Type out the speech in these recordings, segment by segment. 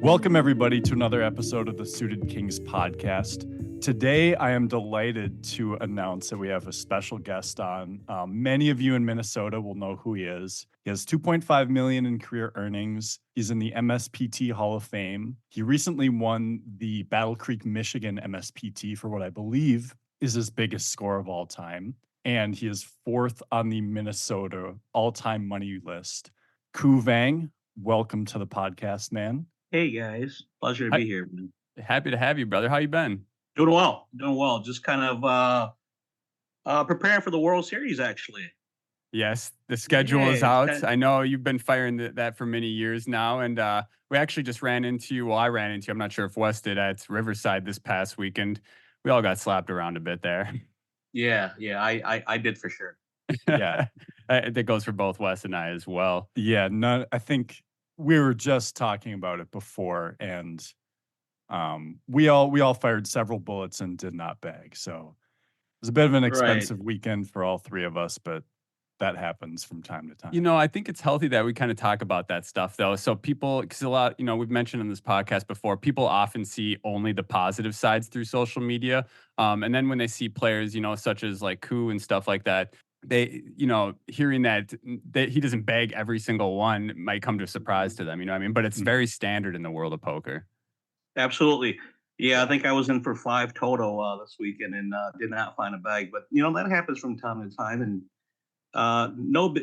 Welcome, everybody, to another episode of the Suited Kings podcast. Today, I am delighted to announce that we have a special guest on. Many of you in Minnesota will know who he is. He has $2.5 million in career earnings. He's in the MSPT Hall of Fame. He recently won the Battle Creek, Michigan MSPT for what I believe is his biggest score of all time. And he is fourth on the Minnesota all-time money list. Vang, welcome to the podcast, man. Hey guys, pleasure to be here, man. Happy to have you, brother. How you been? Doing well. Just kind of preparing for the World Series, actually. Yes, the schedule is out. I know you've been firing that for many years now, and we actually just ran into you. Well, I ran into you. I'm not sure if Wes did at Riverside this past weekend. We all got slapped around a bit there. Yeah, I did for sure. Yeah, that goes for both Wes and I as well. Yeah, I think we were just talking about it before, and we all fired several bullets and did not bag. So it was a bit of an expensive weekend for all three of us, but that happens from time to time. You know, I think it's healthy that we kind of talk about that stuff, though. So people, because a lot, we've mentioned on this podcast before, people often see only the positive sides through social media. And then when they see players, such as like Koo and stuff like that, they, hearing that he doesn't bag every single one might come to a surprise to them, but it's very standard in the world of poker. Absolutely. Yeah, I think I was in for 5 total this weekend and did not find a bag, but that happens from time to time, and no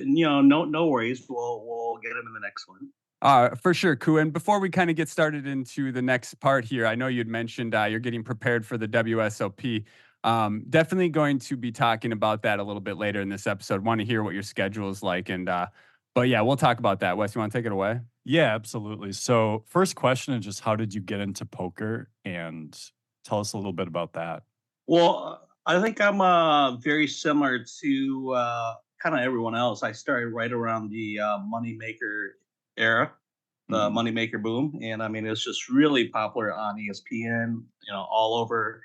worries. We'll get him in the next one. For sure, Koo. And before we kind of get started into the next part here, I know you'd mentioned you're getting prepared for the WSOP. Definitely going to be talking about that a little bit later in this episode. Want to hear what your schedule is like. And but yeah, we'll talk about that. Wes, you want to take it away? Yeah, absolutely. So first question is just how did you get into poker? And tell us a little bit about that. Well, I think I'm very similar to kind of everyone else. I started right around the moneymaker era, the moneymaker boom. And I mean, it's just really popular on ESPN, all over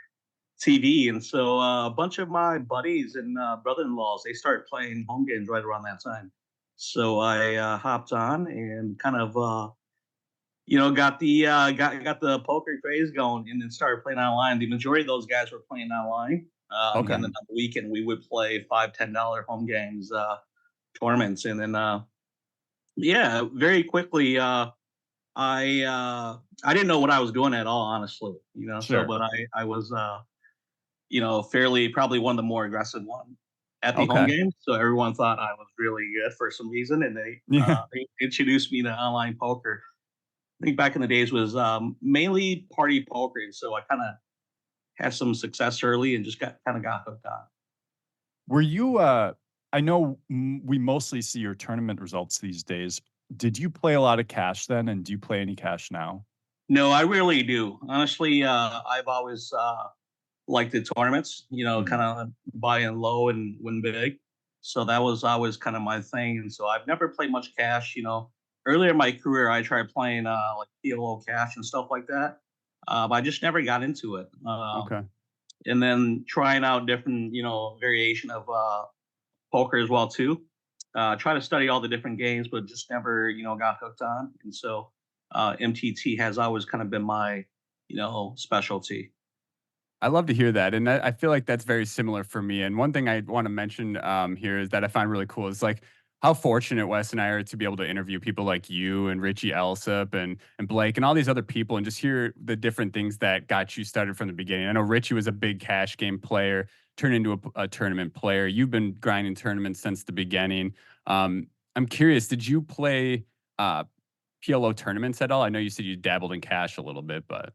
TV. And so a bunch of my buddies and brother-in-laws, they started playing home games right around that time. So I hopped on and kind of, got the poker craze going, and then started playing online. The majority of those guys were playing online. Okay. And then on the weekend, we would play $5-10 home games, tournaments. And then, very quickly, I didn't know what I was doing at all, honestly, Sure. So, but I was, fairly probably one of the more aggressive ones at the home game. So everyone thought I was really good for some reason. And they introduced me to online poker. I think back in the days was mainly party poker. And so I kind of had some success early and just got hooked on. Were you, I know we mostly see your tournament results these days. Did you play a lot of cash then? And do you play any cash now? No, I really do. Honestly, I've always liked the tournaments, kind of buy in low and win big. So that was always kind of my thing. And so I've never played much cash. Earlier in my career, I tried playing like PLO cash and stuff like that. But I just never got into it. Okay. And then trying out different, variation of poker as well too. Try to study all the different games, but just never, got hooked on. And so MTT has always kind of been my, specialty. I love to hear that. And I feel like that's very similar for me. And one thing I want to mention here is that I find really cool is like how fortunate Wes and I are to be able to interview people like you and Richie Elsop and Blake and all these other people and just hear the different things that got you started from the beginning. I know Richie was a big cash game player, turned into a tournament player. You've been grinding tournaments since the beginning. I'm curious, did you play PLO tournaments at all? I know you said you dabbled in cash a little bit, but...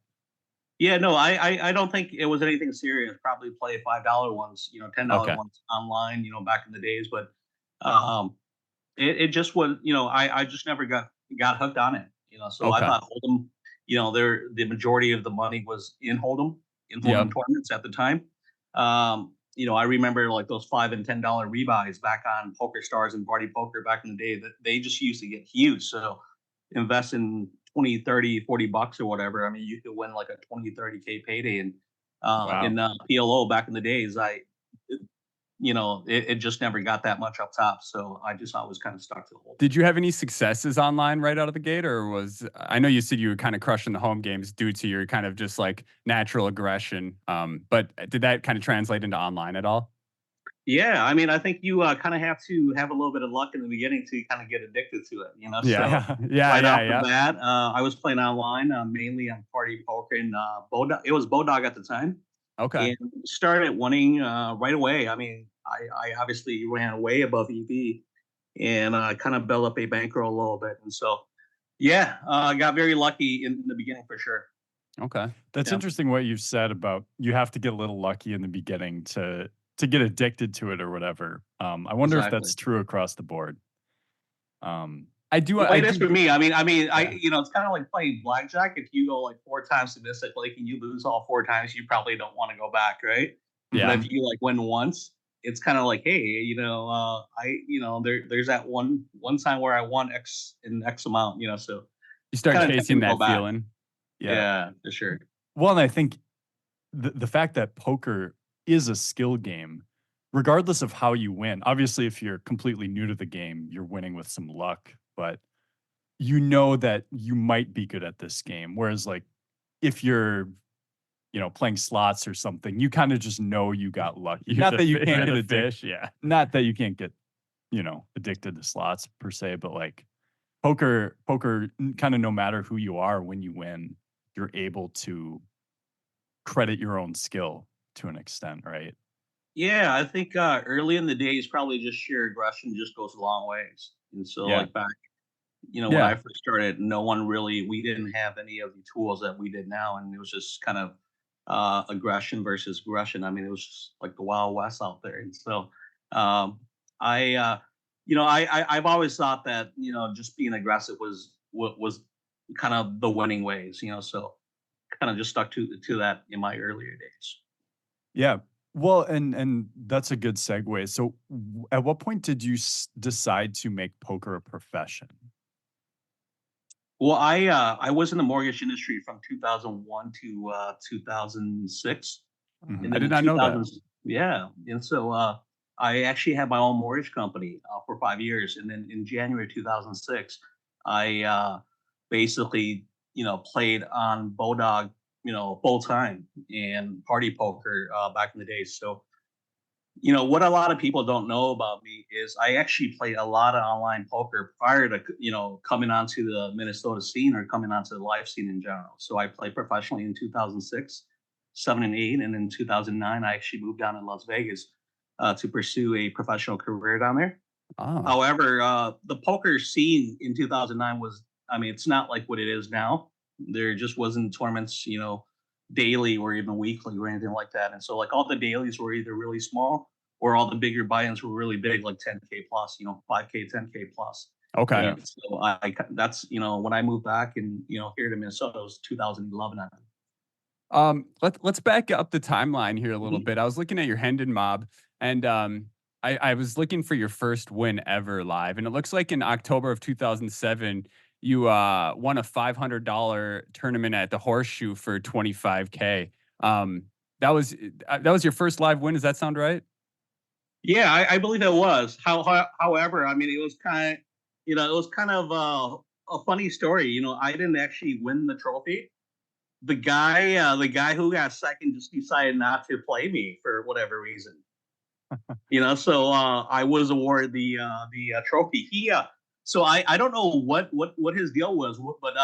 Yeah, no, I don't think it was anything serious. Probably play $5 ones, $10 ones online, back in the days. But it just was, I just never got hooked on it, So I thought Hold'em, the majority of the money was in Hold'em tournaments at the time. I remember like those $5 and $10 rebuys back on Poker Stars and Party Poker back in the day that they just used to get huge. So invest in 20, 30, $40 or whatever. I mean, you could win like a 20, 30K payday. And in PLO back in the days, it just never got that much up top. So I just always kind of stuck to the whole. Did you have any successes online right out of the gate, or I know you said you were kind of crushing the home games due to your kind of just like natural aggression. But did that kind of translate into online at all? Yeah, I mean, I think you kind of have to have a little bit of luck in the beginning to kind of get addicted to it, So Yeah, yeah, right yeah, off yeah. the bat, I was playing online mainly on Party Poker and Bodog. It was Bodog at the time, Okay. and started winning right away. I mean, I obviously ran way above EV and kind of built up a bankroll a little bit, and so yeah, I got very lucky in the beginning for sure. Okay. That's Yeah, interesting what you said about you have to get a little lucky in the beginning to get addicted to it or whatever. I wonder if exactly. that's true across the board. Um, The way I it is do. for me, I yeah. it's kind of like playing blackjack. If you go like 4 times to Mystic Lake and you lose all 4 times, you probably don't want to go back, right? But Yeah. if you like win once, it's kind of like, hey, there's that one time where I won X in X amount, so You start kind of tempted chasing to go that back. feeling. Yeah. Yeah, for sure. Well, and I think the fact that poker is a skill game, regardless of how you win. Obviously, if you're completely new to the game, you're winning with some luck, but you know that you might be good at this game. Whereas, like, if you're, playing slots or something, you kind of just know you got lucky. You're Not that you can't you're get the addicted. fish. Yeah. Not that you can't get, addicted to slots per se, but like poker, kind of no matter who you are, when you win, you're able to credit your own skill to an extent, right? Yeah, I think early in the days, probably just sheer aggression just goes a long ways. And so, Yeah. like back when Yeah. I first started, we didn't have any of the tools that we did now. And it was just kind of aggression versus aggression. I mean, it was just like the Wild West out there. And so um, I've always thought that, just being aggressive was what was kind of the winning ways, so kind of just stuck to that in my earlier days. Yeah. Well, and that's a good segue. So, at what point did you decide to make poker a profession? Well, I was in the mortgage industry from 2001 to 2006, and Mhm. I then did in not know that. 2000, yeah, and so I actually had my own mortgage company for 5 years, and then in January 2006, I basically played on Bodog full time and party poker back in the day. So what a lot of people don't know about me is I actually played a lot of online poker prior to coming onto the Minnesota scene or coming onto the live scene in general. So I played professionally in 2006, 7 and 8, and in 2009 I actually moved down to Las Vegas to pursue a professional career down there. Oh. However, the poker scene in 2009 was, I mean, it's not like what it is now. There just wasn't tournaments, daily or even weekly or anything like that. And so, like, all the dailies were either really small or all the bigger buy-ins were really big, like 10K plus, 5K, 10K plus. Okay. Yeah. And so that's, when I moved back and, here to Minnesota, it was 2011. Let's back up the timeline here a little Mhm. bit. I was looking at your Hendon mob, and I was looking for your first win ever live, and it looks like in October of 2007, you won a $500 tournament at the Horseshoe for 25K. That was your first live win. Does that sound right? Yeah, I believe it was. However, I mean, it was kind of a funny story. I didn't actually win the trophy. The guy who got second just decided not to play me for whatever reason. So I was awarded the trophy. So I don't know what his deal was, but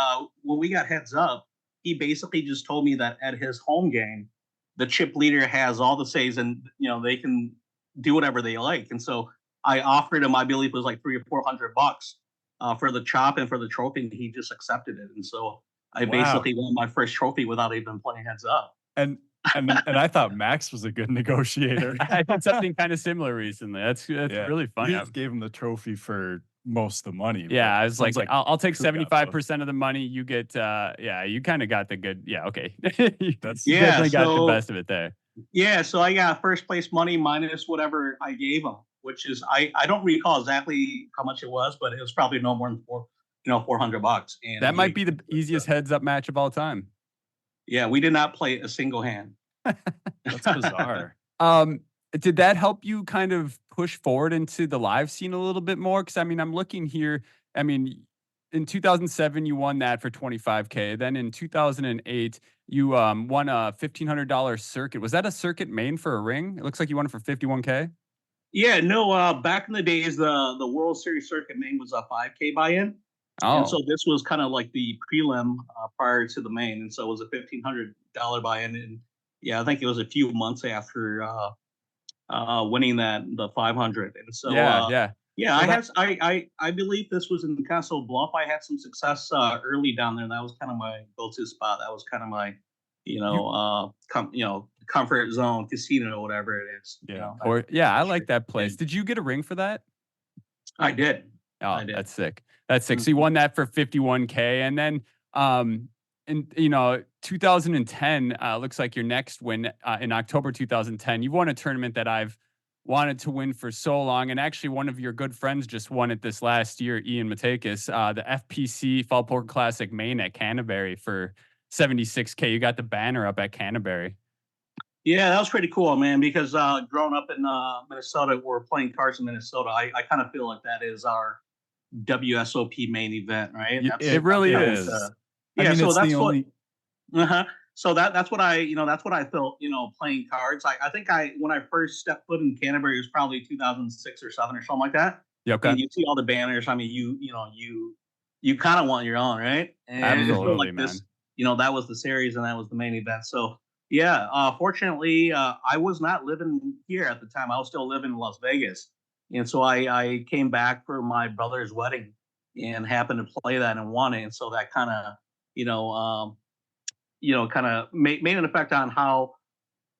when we got heads up, he basically just told me that at his home game, the chip leader has all the saves, and they can do whatever they like. And so I offered him, I believe it was like $300 or $400 for the chop and for the trophy, and he just accepted it. And so I Wow. basically won my first trophy without even playing heads up. And and I thought Max was a good negotiator. I did something kind of similar recently. That's Yeah. really You funny. just gave him the trophy for most of the money, Yeah, but I it was like, sounds like I'll take Coop got both. 75% of the money. You get, yeah, you kind of got the good. Yeah, okay. You That's Yeah, definitely got the so best of it there. Yeah, so I got first place money minus whatever I gave him, which is I don't recall exactly how much it was, but it was probably no more than $400. And That might he, be the easiest heads up match of all time. yeah, we did not play a single hand. bizarre. Did that help you kind of push forward into the live scene a little bit more? Because I mean, I'm looking here. I mean, in 2007, you won that for 25K. Then in 2008, you won a $1,500 circuit. Was that a circuit main for a ring? It looks like you won it for 51K. Yeah, no, back in the days, the World Series circuit main was a 5K buy-in, and so Oh, this was kind of like the prelim prior to the main, and so it was a $1,500 buy-in, and yeah, I think it was a few months after winning the 500, and so yeah, yeah. yeah, Well, that I believe this was in Castle Bluff. I had some success early down there. That was kind of my go-to spot. That was kind of my you comfort zone casino, whatever it is. Yeah. or yeah, I like Sure. that Yeah, place. Did you get a ring for that? I did. Oh, I did. that's sick. That's sick. So you Mhm. won that for 51K. And then in 2010, looks like your next win in October 2010, you won a tournament that I've wanted to win for so long. And actually one of your good friends just won it this last year, Ian Matakis, the FPC Fall Poker Classic main at Canterbury for 76K. You got the banner up at Canterbury. Yeah, that was pretty cool, man. Because growing up in Minnesota, we're playing cards in Minnesota. I kind of feel like that is our WSOP main event, right? It That's really It kind of is. is. I yeah. mean, So it's the that's what. only. Uh-huh. So that's what that's what I felt, playing cards. I think when I first stepped foot in Canterbury, it was probably 2006 or seven or something like that. Yeah, okay. And you see all the banners. I mean, you kind of want your own, right? And it felt Absolutely, like this, man. that was the series and that was the main event. So yeah, fortunately, I was not living here at the time. I was still living in Las Vegas, and so I came back for my brother's wedding and happened to play that and won it. And so that kind of, you know, um, kind of made an effect on how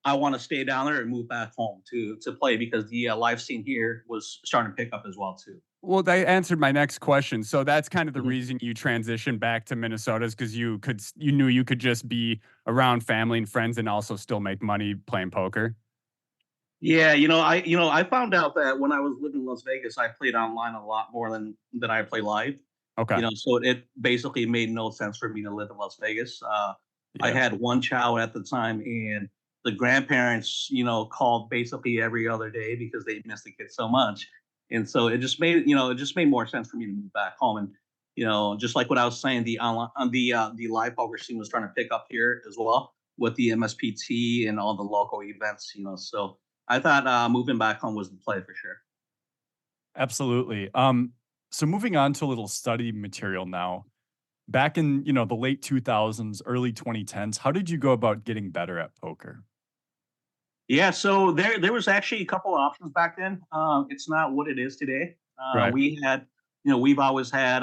I want to stay down there and move back home to play because the live scene here was starting to pick up as well too. Well, they answered my next question. So that's kind of the Mhm. reason you transitioned back to Minnesota is because you knew you could just be around family and friends and also still make money playing poker. Yeah, I found out that when I was living in Las Vegas, I played online a lot more than I play live. Okay. So it basically made no sense for me to live in Las Vegas. I Yeah. had one child at the time, and the grandparents, called basically every other day because they missed the kid so much, and so it just made more sense for me to move back home. And just like what I was saying, the online, the live poker scene was trying to pick up here as well with the MSPT and all the local events. So I thought moving back home was the play for sure. Absolutely. So moving on to a little study material now. Back in, the late 2000s, early 2010s, how did you go about getting better at poker? Yeah, so there was actually a couple of options back then. It's not what it is today. Right. We've always had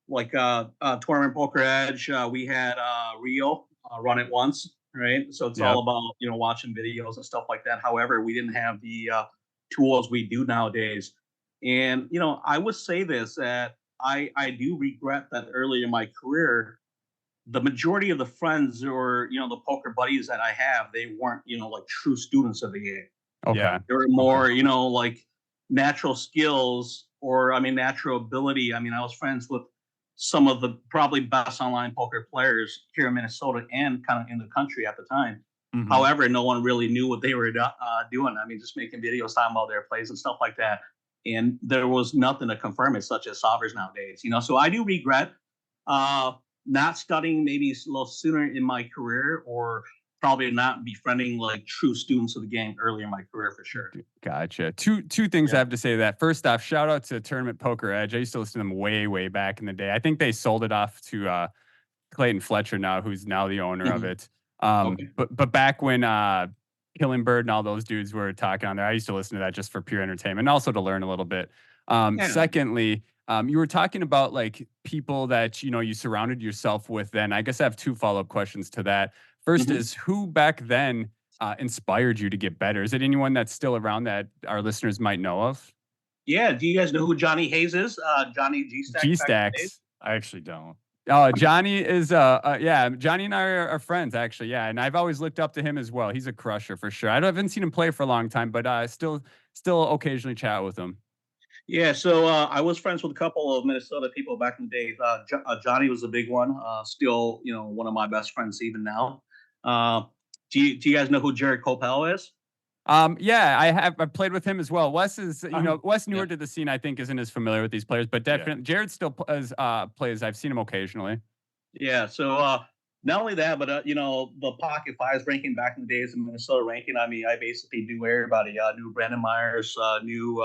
tournament poker edge. We had Rio run it once, right? So it's all Yep. about watching videos and stuff like that. However, we didn't have the tools we do nowadays. And I would say this that I do regret that early in my career the majority of the friends or the poker buddies that I have, they weren't like true students of the game. Yeah. Okay. They were Okay. more like natural skills or I mean natural ability. I mean, I was friends with some of the probably best online poker players here in Minnesota and kind of in the country at the time. Mhm. However, no one really knew what they were doing. I mean, just making videos talking about their plays and stuff like that. And there was nothing to confirm it, such as solvers nowadays. So I do regret uh, not studying maybe a little sooner in my career or probably not befriending like true students of the game early in my career for sure. Gotcha. Two things I Yeah. have to say to that. First off, shout out to Tournament Poker Edge. I used to listen to them way back in the day. I think they sold it off to Clayton Fletcher now, who's now the owner of Mhm. it. Okay. But back when Killing Bird and all those dudes were talking on there, I used to listen to that just for pure entertainment and also to learn a little bit. Yeah. Secondly, you were talking about like people that you surrounded yourself with. Then I guess I have two follow-up questions to that. First Mhm. is who back then inspired you to get better? Is it anyone that's still around that our listeners might know of? Yeah. Do you guys know who Johnny Hayes is? Johnny G G Stacks back in the days. Stacks. I actually don't. Johnny is yeah, Johnny and I are friends actually. Yeah, and I've always looked up to him as well. He's a crusher for sure. Haven't seen him play for a long time, but still occasionally chat with him. Yeah, so I was friends with a couple of Minnesota people back in the days. Johnny was a big one. Still, one of my best friends even now. Uh, do you guys know who Jared Copel is? Yeah, I played with him as well. Wes is, Wes Yeah. newer to the scene, I think, isn't as familiar with these players, but Yeah. definitely Jared still plays. I've seen him occasionally. Yeah. So not only that, but the Pocket Fives ranking back in the days in Minnesota ranking. I mean, I basically knew everybody. Knew Brandon Myers, knew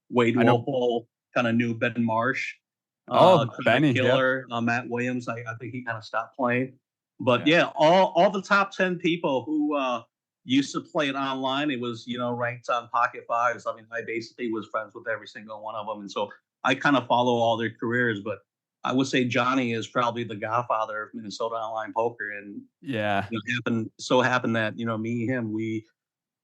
Wade I know. Wolfle, kind of knew Ben Marsh, Oh, Craig Benny, yeah. Killer, Matt Williams. I think he kind of stopped playing. But Yeah. yeah, all the top 10 people who used to play it online, it was ranked on Pocket Fives. I mean, I basically was friends with every single one of them, and so I kind of follow all their careers. But I would say Johnny is probably the godfather of Minnesota online poker, and Yeah. happened that me and him we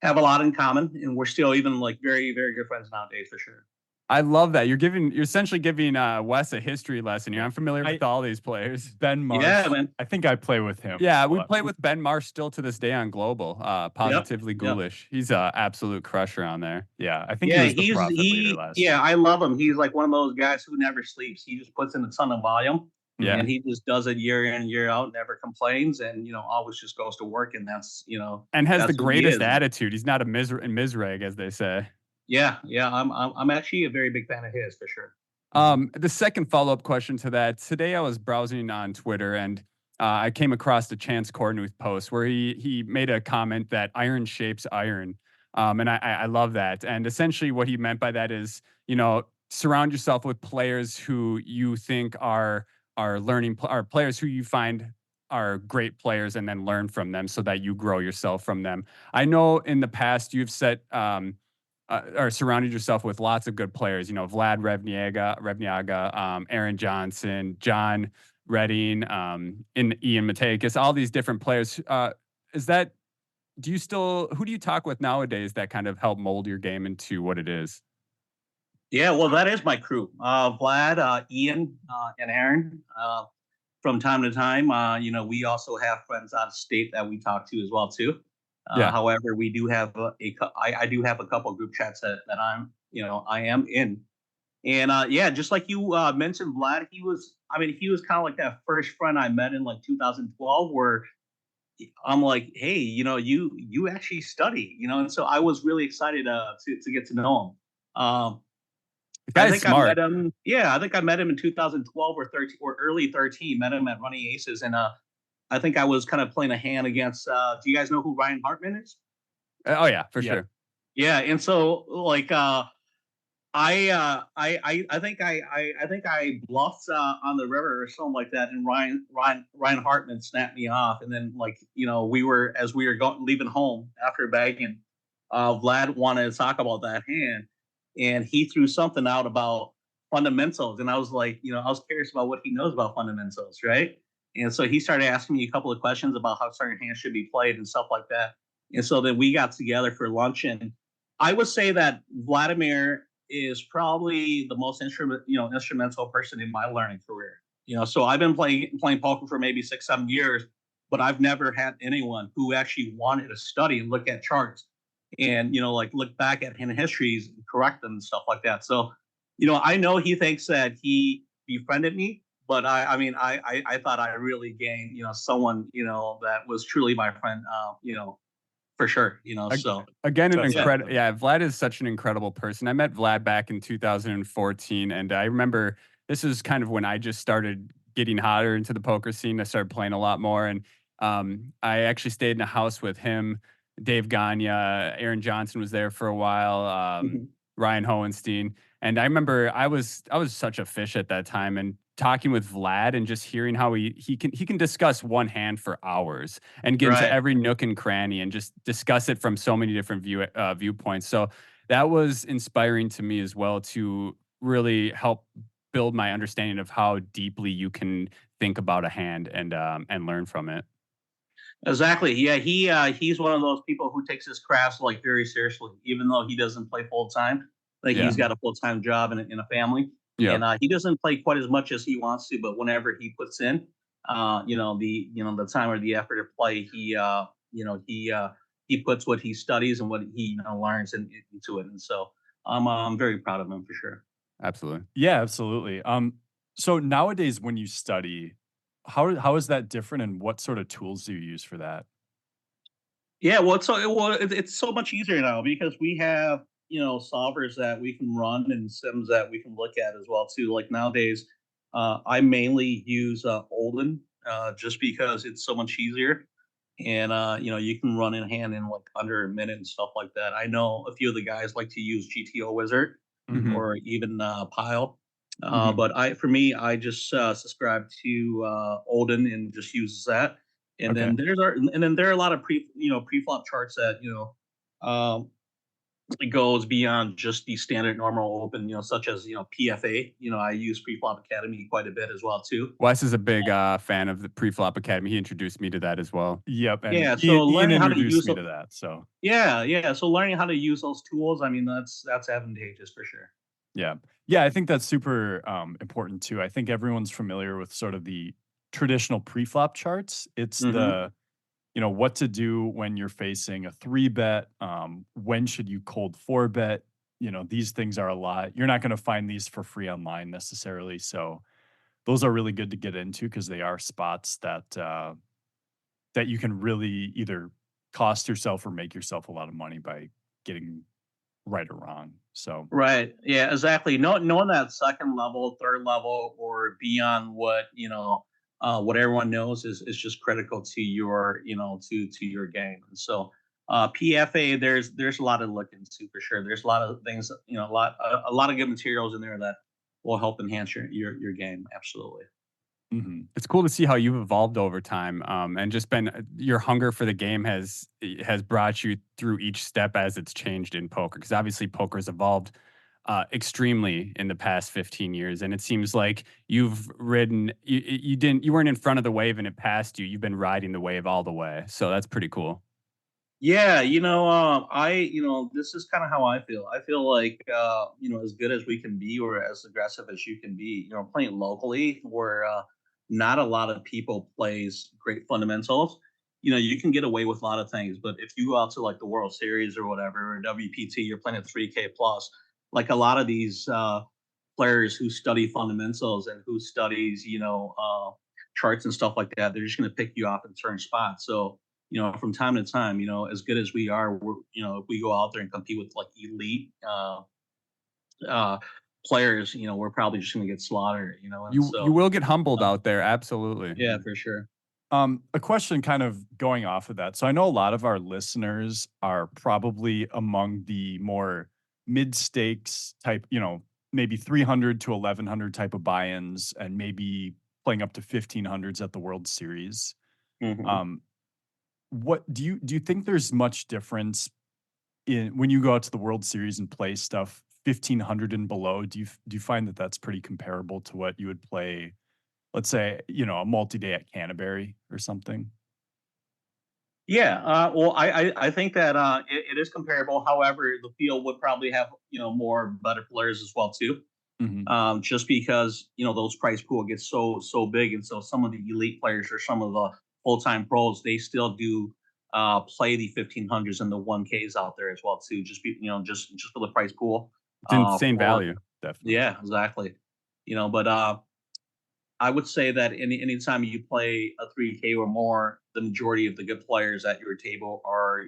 have a lot in common, and we're still even like very very good friends nowadays for sure. I love that. You're essentially giving Wes a history lesson here. Yeah. I'm familiar with all these players. Ben Yeah, Marsh. man. I think I play with him. Yeah, we but- play with Ben Marsh still to this day on Global. Yep. Positively Yep. Ghoulish. He's a absolute crusher on there. Yeah, I think he Yeah, was the profit leader last year. I love him. He's like one of those guys who never sleeps. He just puts in a ton of volume. Yeah. And he just does it year in, year out, never complains, and always just goes to work, and that's And has that's the who he greatest is. attitude. He's not a misreg, as they say. Yeah, I'm actually a very big fan of his for sure. The second follow-up question to that, today I was browsing on Twitter and I came across a Chance Cornuth post where he made a comment that iron shapes iron. And I love that. And essentially what he meant by that is, surround yourself with players who you think are players who you find are great players, and then learn from them so that you grow yourself from them. I know in the past you've set or surrounded yourself with lots of good players. Vlad Revniaga, Aaron Johnson, John Redding, in Ian Matakis, all these different players. Who do you talk with nowadays that kind of help mold your game into what it is? Yeah, well, that is my crew. Vlad, Ian, and Aaron. From time to time, we also have friends out of state that we talk to as well too. Yeah. However, we do have I do have a couple group chats that I am in, and yeah, just like you mentioned, Vlad, he was kind of like that first friend I met in like 2012, where I'm like, hey, you actually study, and so I was really excited to get to know him. The guy's smart. I met him. Yeah, I think I met him in 2012 or 13 or early 13. Met him at Running Aces, and I think I was kind of playing a hand against. Do you guys know who Ryan Hartman is? Oh yeah, for sure. Yeah, and so like I think I bluffed on the river or something like that, and Ryan Hartman snapped me off, and then we were leaving home after bagging, Vlad wanted to talk about that hand, and he threw something out about fundamentals, and I was like, I was curious about what he knows about fundamentals, right? And so he started asking me a couple of questions about how certain hands should be played and stuff like that. And so then we got together for lunch, and I would say that Vladimir is probably the most instrumental person in my learning career. So I've been playing poker for maybe 6-7 years, but I've never had anyone who actually wanted to study and look at charts and look back at hand histories and correct them and stuff like that. So I know he thinks that he befriended me, but I thought I really gained someone that was truly my friend, for sure. So again, Vlad is such an incredible person. I met Vlad back in 2014, and I remember this is kind of when I just started getting hotter into the poker scene. I started playing a lot more, and I actually stayed in a house with him, Dave Gagne, Aaron Johnson was there for a while, Ryan Hohenstein, and I remember I was such a fish at that time, and talking with Vlad and just hearing how he can discuss one hand for hours and get into every nook and cranny and just discuss it from so many different viewpoints. So that was inspiring to me as well, to really help build my understanding of how deeply you can think about a hand and learn from it. Exactly. Yeah, he's one of those people who takes his craft like very seriously, even though he doesn't play full time. Like he's got a full time job and a family. Yeah. And he doesn't play quite as much as he wants to, but whenever he puts in, the time or the effort to play, he puts what he studies and what he learns into it. And so I'm very proud of him for sure. Absolutely. Yeah, absolutely. So nowadays when you study, how is that different, and what sort of tools do you use for that? Yeah, well, it's so much easier now because we have solvers that we can run and sims that we can look at as well too. Like nowadays, I mainly use Olden just because it's so much easier, and you can run in hand in like under a minute and stuff like that. I know a few of the guys like to use GTO Wizard Mhm. or even Pile, Mhm. but for me, I just subscribe to Olden and just uses that. And Okay. then there are a lot of pre-flop charts that um, it goes beyond just the standard normal open, such as PFA. I use Preflop Academy quite a bit as well too. Wes is a big fan of the Preflop Academy. He introduced me to that as well. Yep, and Yeah, Ian so Ian learning how to introduced use me to that, so yeah, so learning how to use those tools, I mean, that's advantageous for sure. yeah. Yeah, I think that's super, important too. I think everyone's familiar with sort of the traditional pre-flop charts. It's Hmm. what to do when you're facing a 3-bet, when should you cold 4-bet, these things are a lot. You're not gonna find these for free online necessarily, so those are really good to get into because they are spots that you can really either cost yourself or make yourself a lot of money by getting right or wrong. So, Right. Yeah, exactly. Knowing that second level, third level, or beyond what everyone knows is just critical to your, to your game. And so, PFA, there's a lot to look into for sure. There's a lot of things, a lot of good materials in there that will help enhance your game. Absolutely. mhm. It's cool to see how you've evolved over time, and just been your hunger for the game has brought you through each step as it's changed in poker. Because obviously, poker's evolved extremely in the past 15 years, and it seems like you've ridden. You weren't in front of the wave and it passed you. You've been riding the wave all the way. So that's pretty cool. Yeah, this is kind of how I feel. I feel like, as good as we can be or as aggressive as you can be, playing locally where not a lot of people plays great fundamentals. You can get away with a lot of things, but if you go out to like the World Series or whatever, or WPT, you're playing at 3K plus. Like a lot of these players who study fundamentals and who studies, charts and stuff like that, they're just going to pick you off in certain spots. So from time to time, as good as we are, if we go out there and compete with like elite uh, players, we're probably just going to get slaughtered, and You so, will get humbled uh, out there. Absolutely. yeah, for sure. A question kind of going off of that. So I know a lot of our listeners are probably among the more mid stakes type, maybe 300 to 1100 type of buy-ins and maybe playing up to 1500s at the World Series. Hmm. Um, what do you think there's much difference in when you go out to the World Series and play stuff 1500 and below? Do you find that that's pretty comparable to what you would play, let's say, a multi-day at Canterbury or something? Yeah, well, I think that it is comparable. However, the field would probably have more better players as well too. Mhm. Just because those price pool gets so big, and so some of the elite players or some of the full time pros they still do play the 1500s and the 1Ks out there as well too. Just for the price pool. It's insane For value. Definitely. Yeah, exactly. But I would say that anytime you play a 3K or more, the majority of the good players at your table are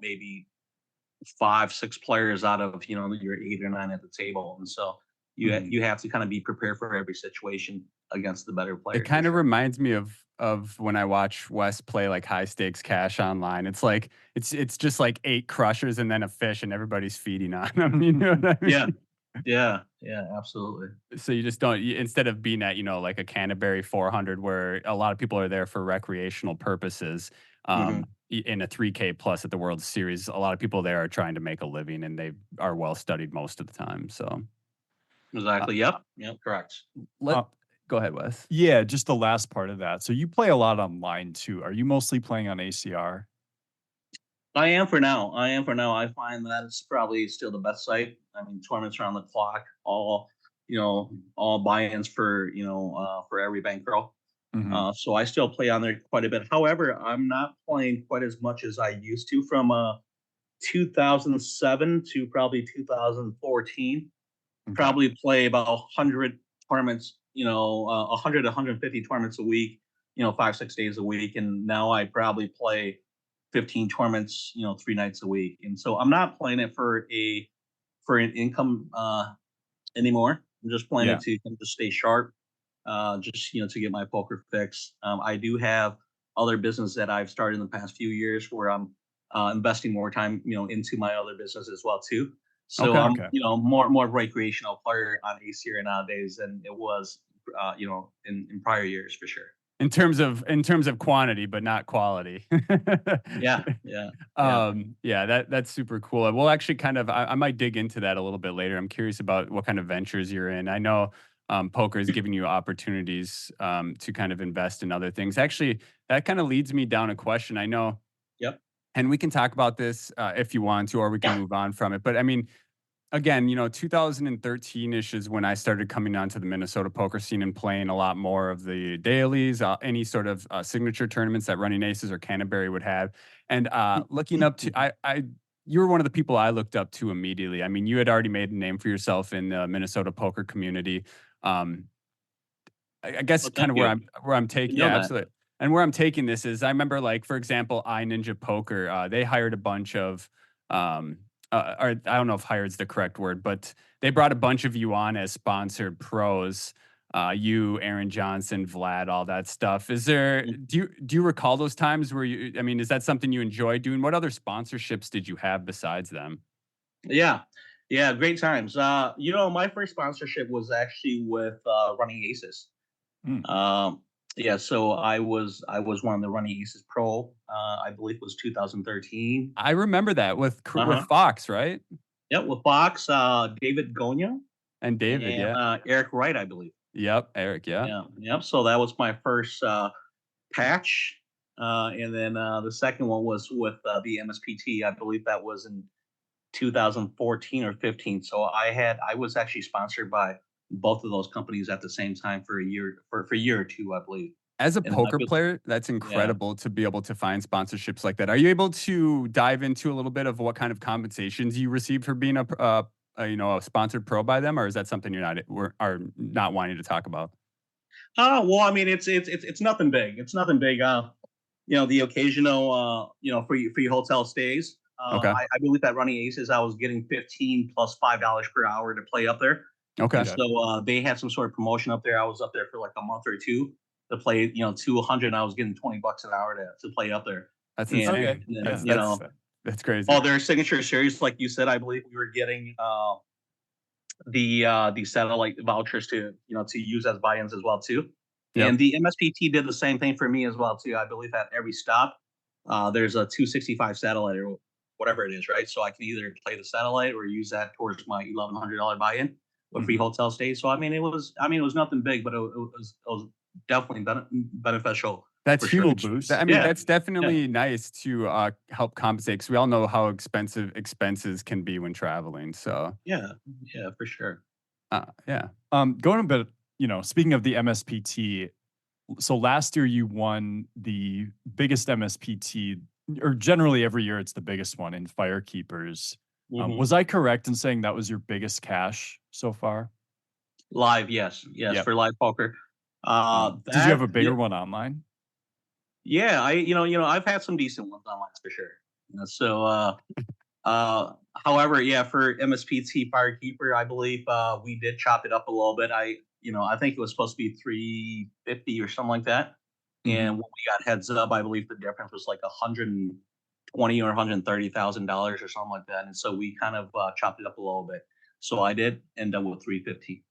maybe 5, 6 players out of your 8 or 9 at the table, and so Mhm. you have to kind of be prepared for every situation against the better It players for kind of sure. reminds me of when I watch Wes play like high stakes cash online. It's like it's just like 8 crushers and then a fish and everybody's feeding on them. You know what I Yeah, mean? yeah, absolutely. So you just don't instead of being at, like a Canterbury 400 where a lot of people are there for recreational purposes, Hmm. in a 3K plus at the World Series, a lot of people there are trying to make a living and they are well studied most of the time. So, uh, Exactly. Yep, correct. let Uh, go ahead, Wes. yeah, just the last part of that. So you play a lot online too. Are you mostly playing on ACR? I am for now. I find that it's probably still the best site. I mean, tournaments around the clock, all buy-ins for every bankroll. Mhm. So I still play on there quite a bit. However, I'm not playing quite as much as I used to from 2007 to probably 2014. Okay. Probably play about 100 tournaments, 100 to 150 tournaments a week, 5, 6 days a week. And now I probably play 15 tournaments, 3 nights a week. And so I'm not playing it for an income anymore. I'm just playing Yeah. it to kind of stay sharp, just to get my poker fix. I do have other business that I've started in the past few years where I'm investing more time, into my other business as well too. So Okay. I'm, Okay. more recreational player on Ace here nowadays than it was, in prior years for sure. In terms of quantity, but not quality. Yeah, yeah, yeah. Yeah, that's super cool. We'll actually I might dig into that a little bit later. I'm curious about what kind of ventures you're in. I know poker is giving you opportunities to kind of invest in other things. Actually, that kind of leads me down a question. I know, Yep. and we can talk about this if you want to, or we can move on from it. But I mean, again, 2013-ish is when I started coming onto the Minnesota poker scene and playing a lot more of the dailies, any sort of signature tournaments that Running Aces or Canterbury would have. And looking up to, you were one of the people I looked up to immediately. I mean, you had already made a name for yourself in the Minnesota poker community. Um, I guess Well, kind thank of you. where I'm Good to taking, know yeah, that. absolutely. And where I'm taking this is, I remember, like, for example, iNinja Poker. They hired a bunch of, or I don't know if "hired" is the correct word, but they brought a bunch of you on as sponsored pros. You, Aaron Johnson, Vlad, all that stuff. Do you recall those times where you? I mean, is that something you enjoy doing? What other sponsorships did you have besides them? Yeah. Yeah, great times. My first sponsorship was actually with Running Aces. Mm. Yeah, so I was one of the Running Aces Pro. I believe it was 2013. I remember that with Uh-huh. Fox, right? Yep, with Fox, David Gonya And David, and yeah. Eric Wright, I believe. Yep, Eric, yeah. Yeah, yep. So that was my first patch. And then the second one was with the MSPT. I believe that was in 2014 or 15. So I was actually sponsored by both of those companies at the same time for a year or two, I believe. As a And then poker player, that's yeah. incredible to be able to find sponsorships like that. Are you able to dive into a little bit of what kind of compensations you received for being a sponsored pro by them, or is that something are not wanting to talk about? Well, I mean, it's nothing big. It's nothing big. The occasional, for your hotel stays. Okay, I believe that Running Aces, I was getting 15 plus $5 per hour to play up there. okay, And Okay. so they had some sort of promotion up there. I was up there for like a month or two to play, 200. I was getting $20 an hour to play up there. that's And, Okay. insane. and then, Yeah. That's crazy. all their signature series, like you said, I believe we were getting the satellite vouchers to use as buy-ins as well too. Yep. And the MSPT did the same thing for me as well too. I believe at every stop, there's a 265 satellite or whatever it is, right? So I can either play the satellite or use that towards my $1,100 buy-in with free Mhm. hotel stays. So I mean it was nothing big, but it was definitely beneficial That's for sure. Cool huge. boost. I mean, Yeah, that's yeah, definitely nice to help compensate because we all know how expensive expenses can be when traveling. So, yeah, yeah, for sure. yeah. Going a bit, speaking of the MSPT, so last year you won the biggest MSPT, or generally every year it's the biggest one in Firekeepers. Hmm. Was I correct in saying that was your biggest cash so far? Live, yes, yes, Yep. for live poker. Did you have That a yeah, bigger one online? yeah, I've had some decent ones online for sure. However, yeah, for MSPT Firekeeper, I believe we did chop it up a little bit. I think it was supposed to be 350 or something like that. And Mhm. when we got heads up, I believe the difference was like 120 or $130,000 or something like that. And so we kind of chopped it up a little bit. So I did end up with 350.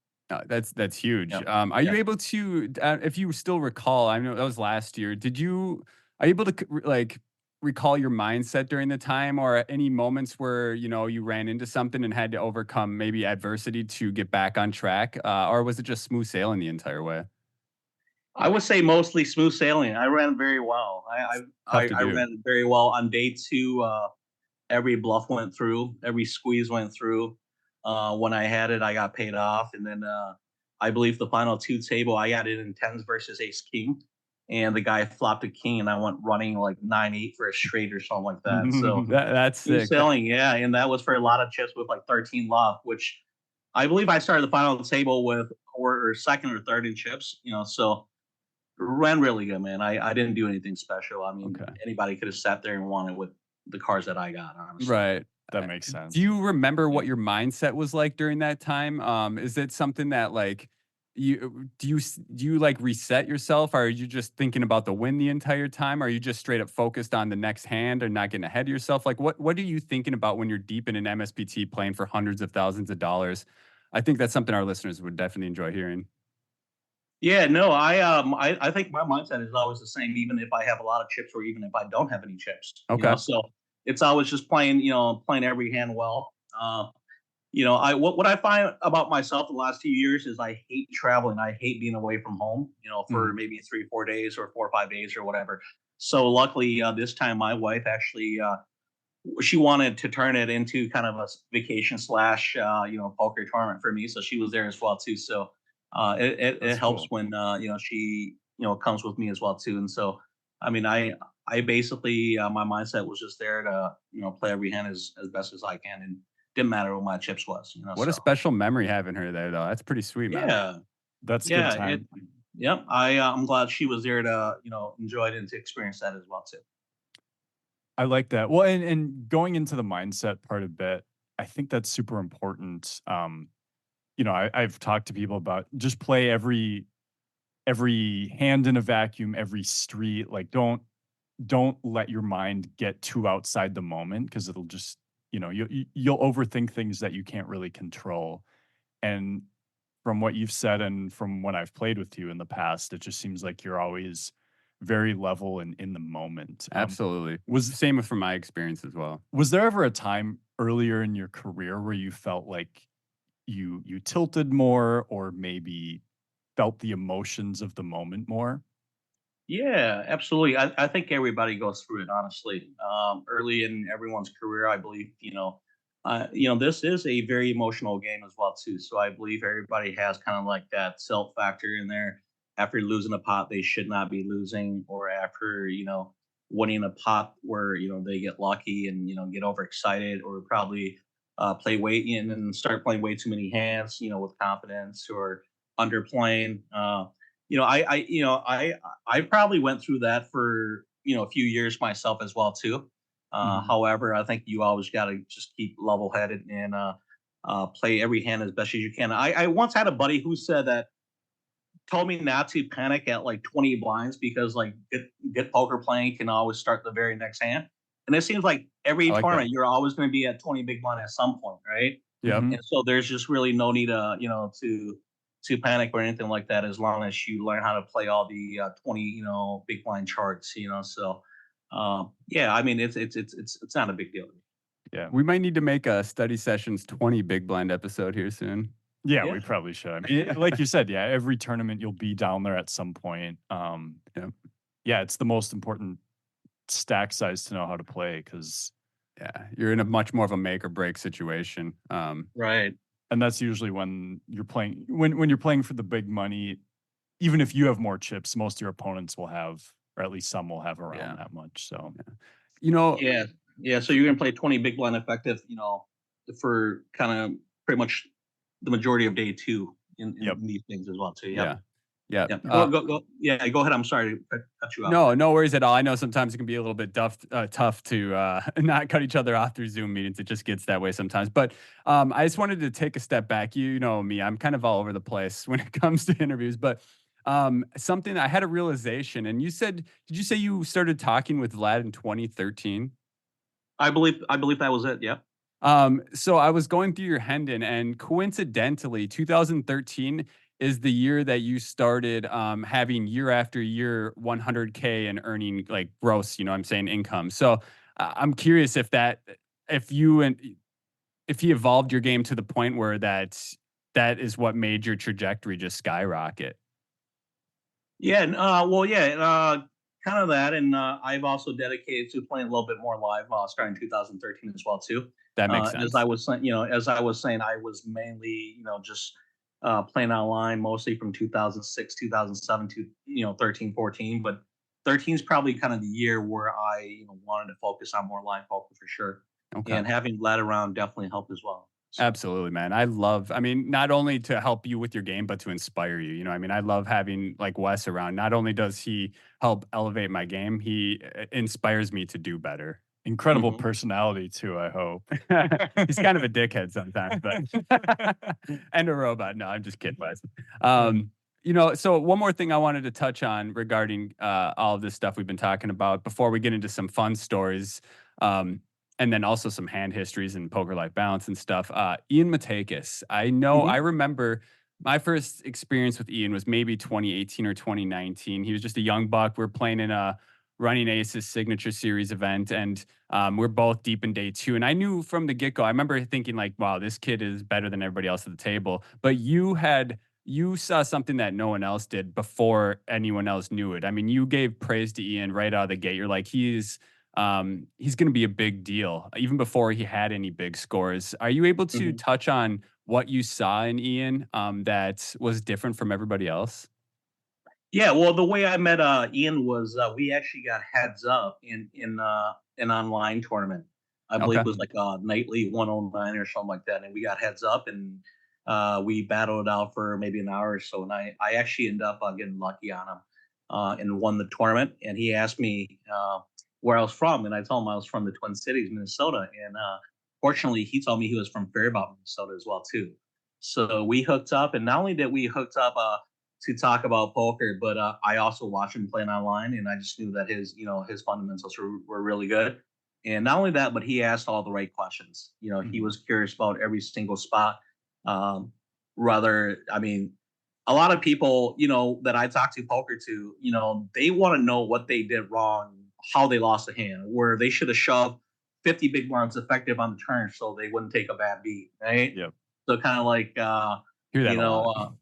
That's huge. Yeah, Are you yeah. able to, if you still recall, I know that was last year. Are you able to like recall your mindset during the time, or any moments where you ran into something and had to overcome maybe adversity to get back on track, or was it just smooth sailing the entire way? I would say mostly smooth sailing. I ran very well. I Tough I, to I do. ran very well on day two. Every bluff went through, every squeeze went through. When I had it, I got paid off, and then I believe the final two table, I got it in tens versus ace king, and the guy flopped a king, and I went running like 9-8 for a straight or something like that. So That's smooth sick. sailing, yeah, and that was for a lot of chips with like 13 love, which I believe I started the final table with or second or third in chips. So ran really good, man. I didn't do anything special. I mean, Okay. anybody could have sat there and won it with the cards that I got, honestly. Right. That makes Do sense. you remember Yeah. what your mindset was like during that time? Is it something that like do you like reset yourself? Or are you just thinking about the win the entire time? Are you just straight up focused on the next hand and not getting ahead of yourself? Like what are you thinking about when you're deep in an MSPT playing for hundreds of thousands of dollars? I think that's something our listeners would definitely enjoy hearing. Yeah, no, I think my mindset is always the same, even if I have a lot of chips or even if I don't have any chips, you know. Okay. So it's always just playing, playing every hand well. I what I find about myself the last few years is I hate traveling. I hate being away from home, for Mhm. maybe 3, 4 days or 4 or 5 days or whatever. So luckily, this time my wife actually she wanted to turn it into kind of a vacation slash poker tournament for me. So she was there as well too. So it That's helps cool. when she comes with me as well too. And so I mean I basically my mindset was just there to play every hand as best as I can, and didn't matter what my chips was. What a So special memory having her there though. That's pretty sweet, man. yeah, That's good yeah, it. time. Yep, I'm glad she was there to enjoy it and to experience that as well too. I like that. Well, and going into the mindset part a bit, I think that's super important. I've talked to people about just play every hand in a vacuum, every street. Like don't let your mind get too outside the moment because it'll just you'll overthink things that you can't really control. And from what you've said and from when I've played with you in the past, it just seems like you're always very level and in the moment. Absolutely. Was Same from my experience as well. was there ever a time earlier in your career where you felt like you tilted more or maybe felt the emotions of the moment more? Yeah, absolutely. I think everybody goes through it, honestly. Early in everyone's career, I believe, this is a very emotional game as well, too. So I believe everybody has kind of like that self factor in there. After losing a pot, they should not be losing, or after, winning a pot where, they get lucky and, get overexcited, or probably play way in and start playing way too many hands, with confidence, or underplaying. I probably went through that for a few years myself as well too. Mhm. However, I think you always got to just keep level headed and play every hand as best as you can. I once had a buddy who said that told me not to panic at like 20 blinds because like good poker playing can always start the very next hand. And it seems like I every like that. tournament you're always going to be at 20 big blind at some point, right? Yep. Mhm. And so there's just really no need to panic or anything like that as long as you learn how to play all the 20 big blind charts. So yeah, I mean it's not a big deal. Yeah. We might need to make a study sessions 20 big blind episode here soon. Yeah, Yeah. we probably should. I mean, like you said, yeah, every tournament you'll be down there at some point. Yeah. Yeah, it's the most important stack size to know how to play because Yeah. You're in a much more of a make or break situation. Right. and that's usually when you're playing when you're playing for the big money, even if you have more chips, most of your opponents will have, or at least some will have Yeah. around that much. So You know, Yeah. Yeah. So you're gonna play 20 big blind effective, for kind of pretty much the majority of day two yep. in these things as well too. Yep. yeah. Yeah. Yep. Go. Yeah. Go ahead. I'm sorry to cut you off No, there. no worries at all. I know sometimes it can be a little bit tough to not cut each other off through Zoom meetings. It just gets that way sometimes. But I just wanted to take a step back. You know me, I'm kind of all over the place when it comes to interviews. But something I had a realization, and did you say you started talking with Vlad in 2013? I believe that was it. Yep. So I was going through your Hendon, and coincidentally, 2013 is the year that you started having year after year 100K and earning like gross, I'm saying income. So I'm curious if you and if he evolved your game to the point where that is what made your trajectory just skyrocket. Yeah. Well, yeah. Kind of that, and I've also dedicated to playing a little bit more live, starting 2013 as well too. That makes As sense. I was saying, I was mainly, just playing online mostly from 2006, 2007 to 13, 14. But 13 is probably kind of the year where I wanted to focus on more live poker for sure, Okay. and having Vlad around definitely helped as well. Absolutely, man. I mean, not only to help you with your game, but to inspire you. You know, I mean, I love having like Wes around. Not only does he help elevate my game, he inspires me to do better. Incredible Mhm. personality too, I hope. He's kind of a dickhead sometimes, but and a robot. No, I'm just kidding, Wes. Mm. You know, so one more thing I wanted to touch on regarding all of this stuff we've been talking about before we get into some fun stories. Um, and then also some hand histories and poker life balance and stuff. Ian Matakis. I Mhm. remember my first experience with Ian was maybe 2018 or 2019. He was just a young buck. We are playing in a Running Aces Signature Series event, and we're both deep in day two. And I knew from the get go, I remember thinking, like, wow, this kid is better than everybody else at the table. But you saw something that no one else did before anyone else knew it. I mean, you gave praise to Ian right out of the gate. You're like, he's going to be a big deal even before he had any big scores. Are you able to Mhm. touch on what you saw in Ian that was different from everybody else? Yeah, well, the way I met Ian was we actually got heads up in an online tournament. I believe Okay. it was like a nightly 109 or something like that, and we got heads up and we battled it out for maybe an hour or so. And I actually ended up getting lucky on him and won the tournament. And he asked me where I was from, and I told him I was from the Twin Cities, Minnesota. And fortunately, he told me he was from Faribault, Minnesota as well too. So we hooked up, and not only did we hooked up to talk about poker, but I also watched him playing online, and I just knew that his fundamentals were really good. And not only that, but he asked all the right questions. He Mhm. was curious about every single spot. Um, rather, I mean, a lot of people, that I talk to poker to, they want to know what they did wrong, how they lost a hand, where they should have shoved 50 big blinds effective on the turn so they wouldn't take a bad beat, right? Yep. So kind of like, Hear that you a know, lot.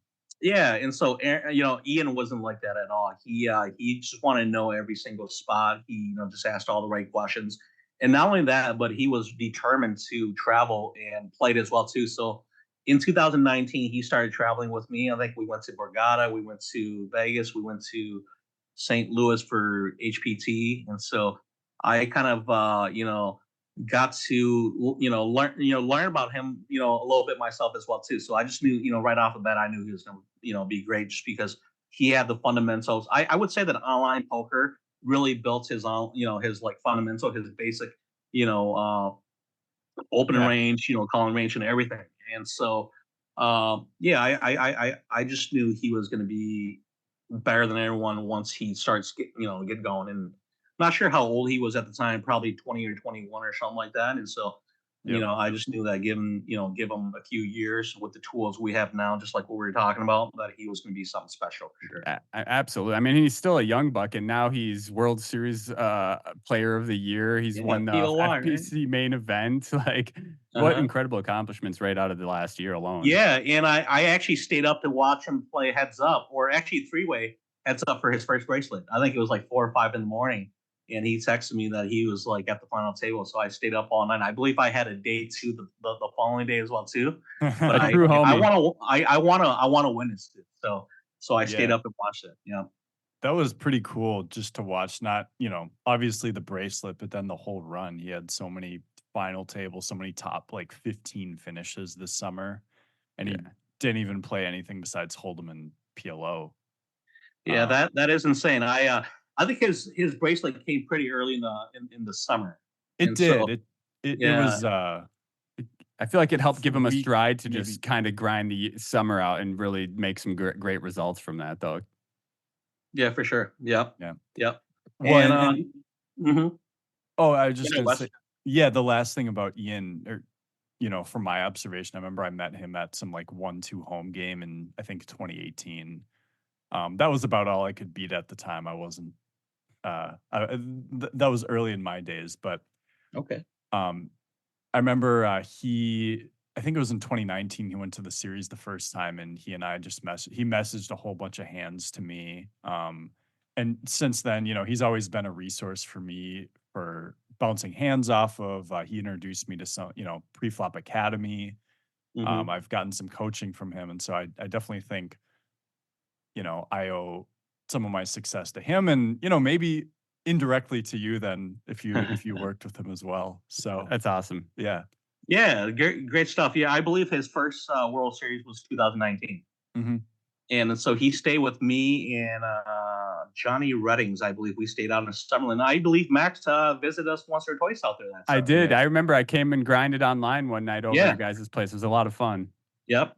yeah, and so Ian wasn't like that at all. He just wanted to know every single spot. He just asked all the right questions, and not only that, but he was determined to travel and played as well too. So in 2019, he started traveling with me. I think we went to Borgata, we went to Vegas, we went to St. Louis for HPT, and so I kind of got to learn about him a little bit myself as well too. So I just knew right off the bat I knew he was going to be great just because he had the fundamentals. I would say that online poker really built his own his like fundamental, his basic you know open Yeah. range, calling range and everything. And so yeah, I just knew he was going to be better than everyone once he starts get going. And not sure how old he was at the time, probably 20 or 21 or something like that. And so Yep. I just knew that give him a few years with the tools we have now, just like what we were talking about, that he was going to be something special for sure. Absolutely. I mean, he's still a young buck, and now he's World Series Player of the Year. He's Yeah, won the POY, right? FPC main event. Like, what Uh-huh. incredible accomplishments right out of the last year alone. Yeah, and I actually stayed up to watch him play heads up, or actually three-way heads up for his first bracelet. I think it was like 4 or 5 in the morning, and he texted me that he was like at the final table. So I stayed up all night. I believe I had a day two the following day as well too. But A I true I homie. want to I want to win this too. So I stayed Yeah. up and watched it. Yeah. That was pretty cool just to watch. Not, obviously the bracelet, but then the whole run. He had so many final tables, so many top like 15 finishes this summer. And he Yeah. didn't even play anything besides Hold'em and PLO. Yeah, Um, that is insane. I think his bracelet came pretty early in the summer, it and did. so It yeah, was I feel like it helped give him a week, stride to maybe. just kind of grind the summer out and really make some great results from that, though. yeah, for sure. Yep, Yeah. yep. Well, And and mhm. oh, I was just Yeah, gonna Wes. say, yeah, the last thing about Ian, or from my observation, I remember I met him at some like 1-2 home game in I think 2018. That was about all I could beat at the time. I wasn't that was early in my days, but Okay. um I remember I think it was in 2019 he went to the series the first time, and he and I just he messaged a whole bunch of hands to me. And since then, he's always been a resource for me for bouncing hands off of. He introduced me to some, Preflop Academy. Mhm. I've gotten some coaching from him, and so I definitely think, I owe some of my success to him, and maybe indirectly to you then if you worked with him as well. So That's awesome. yeah. Yeah, great stuff. Yeah, I believe his first World Series was 2019. Hmm. And so he stayed with me and Johnny Reddings. I believe we stayed out in Summerlin. I believe Max visited us once or twice out there that I summer. did. I remember I came and grinded online one night over your Yeah. guys' place. It was a lot of fun. Yep.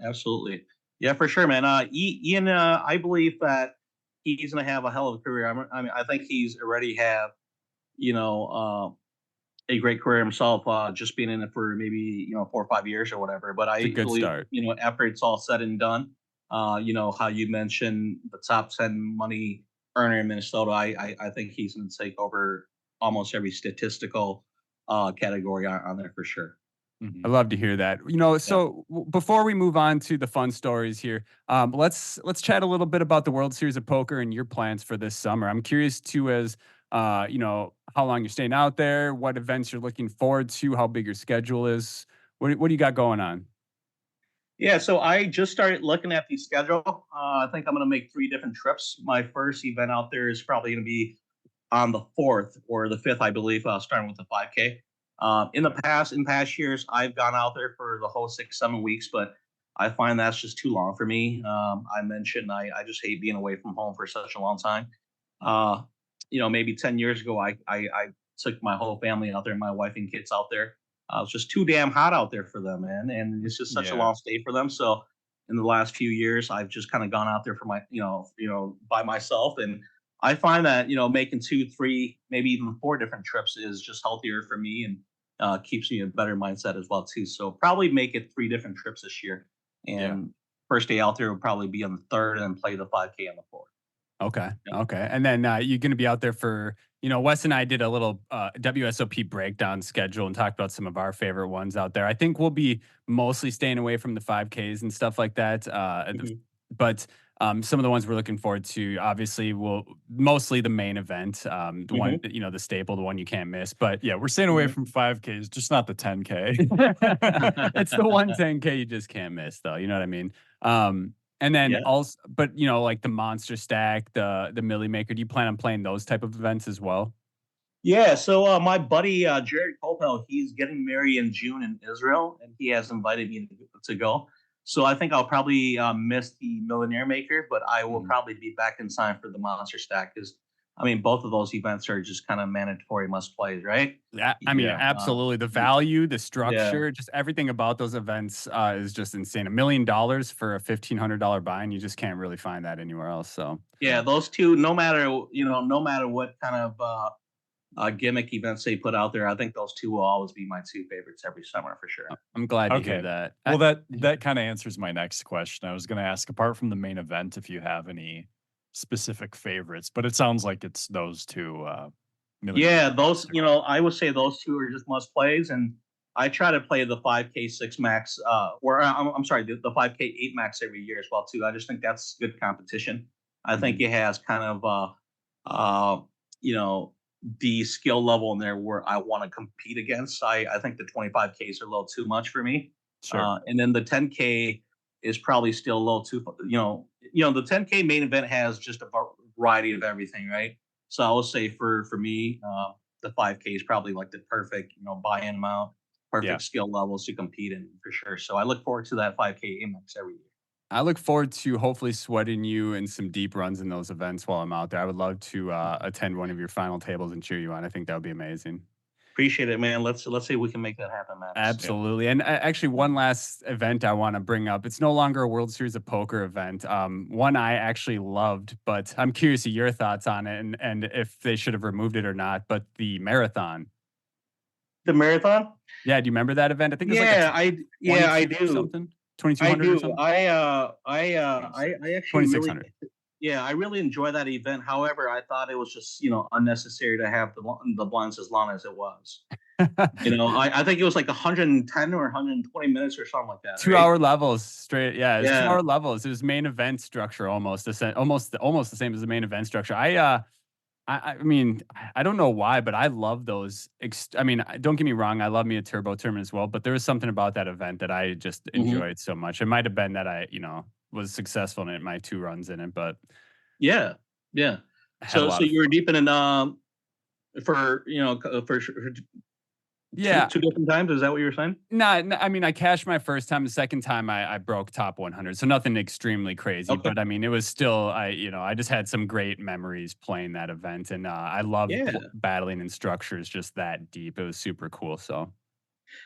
Absolutely. Yeah, for sure, man. Ian, I believe that he's going to have a hell of a career. I mean, I think he's already have, you know, a great career himself, just being in it for maybe 4 or 5 years or whatever. But It's a I good believe start. after it's all said and done, how you mentioned the top 10 money earner in Minnesota. I think he's going to take over almost every statistical category on there for sure. I Hmm. love to hear that. Yeah. So before we move on to the fun stories here, let's chat a little bit about the World Series of Poker and your plans for this summer. I'm curious too, as how long you're staying out there, what events you're looking forward to, how big your schedule is. What do you got going on? Yeah, so I just started looking at the schedule. I think I'm going to make 3 different trips. My first event out there is probably going to be on the 4th or the 5th, I believe, starting with the 5K. In past years, I've gone out there for the whole 6, 7 weeks, but I find that's just too long for me. I mentioned I just hate being away from home for such a long time. Uh, maybe 10 years ago, I took my whole family out there, my wife and kids out there. It's just too damn hot out there for them, man, and it's just such a Yeah. long stay for them. So in the last few years, I've just kind of gone out there for by myself, and I find that making 2, 3, maybe even 4 different trips is just healthier for me and keeps me in a better mindset as well too. So probably make it 3 different trips this year, Yeah. and first day out there will probably be on the 3rd, and then play the 5K on the 4th. Okay. Yep. Okay. And then you're going to be out there for, Wes and I did a little WSOP breakdown schedule and talked about some of our favorite ones out there. I think we'll be mostly staying away from the 5Ks and stuff like that. Mhm. But some of the ones we're looking forward to, obviously, will mostly the main event, the one, Mhm. the staple, the one you can't miss. But Yeah. We're staying away Mhm. from 5Ks, just not the 10K. it's the one 10K you just can't miss, though. You know what I mean? And then Yeah. also, but like the monster stack, the Millie Maker. Do you plan on playing those type of events as well? Yeah, so my buddy Jared Kopel, he's getting married in June in Israel, and he has invited me to go. So I think I'll probably miss the Millionaire Maker, but I will Mhm. probably be back in time for the Monster Stack because I mean both of those events are just kind of mandatory must plays, right? Yeah, I mean, Yeah. absolutely. The Y- value, the yeah, structure, just everything about those events is just insane. $1 million for a $1,500 buy, and you just can't really find that anywhere else. So yeah, those two, no matter no matter what kind of gimmick events they put out there, I think those two will always be my 2 favorites every summer for sure. I'm glad to hear Okay. that. Well, that kind of answers my next question. I was going to ask, apart from the main event, if you have any specific favorites, but it sounds like it's those two, Millie Maker Yeah, and those, Monster. I would say those two are just must plays. And I try to play the 5K 6 max, or I'm sorry, the 5K 8 max every year as well, too. I just think that's good competition. I think Mhm. it has kind of, you know, the skill level in there where I want to compete against. I think the 25Ks are a little too much for me. Sure. And then the 10K is probably still a little too, the 10K main event has just a variety of everything, right? So I will say for me, the 5K is probably like the perfect buy-in amount, Yeah. perfect skill levels to compete in for sure. So I look forward to that 5K Amex every year. I look forward to hopefully sweating you in some deep runs in those events while I'm out there. I would love to attend one of your final tables and cheer you on. I think that would be amazing. Appreciate it, man. Let's see if we can make that happen, Max. Yeah. Absolutely. And actually, one last event I want to bring up. It's no longer a World Series of Poker event. One I actually loved, but I'm curious of your thoughts on it and if they should have removed it or not. But the marathon. The marathon? Yeah, do you remember that event? I think it was like a I 22 do. something, I 2200 or do. something. I actually really 2600. yeah, I really enjoy that event. However, I thought it was just unnecessary to have the blinds as long as it was. I think it was like 110 or 120 minutes or something like that, Two right? hour levels straight. Yeah, it's two Yeah. hour levels. It was main event structure almost almost the same as the main event structure. I mean, I don't know why, but I love those. I mean, don't get me wrong, I love me a turbo tournament as well, but there was something about that event that I just Hmm. enjoyed so much. It might have been that I, was successful in it, my 2 runs in it, but Yeah. Yeah. I had a So lot of you were fun. deep in for for Yeah. Two different times? Is that what you were saying? No, I mean, I cashed my first time. The second time, I broke top 100, so nothing extremely crazy. Okay. But I mean, it was still, I just had some great memories playing that event, and I love Yeah. battling in structures just that deep. It was super cool. So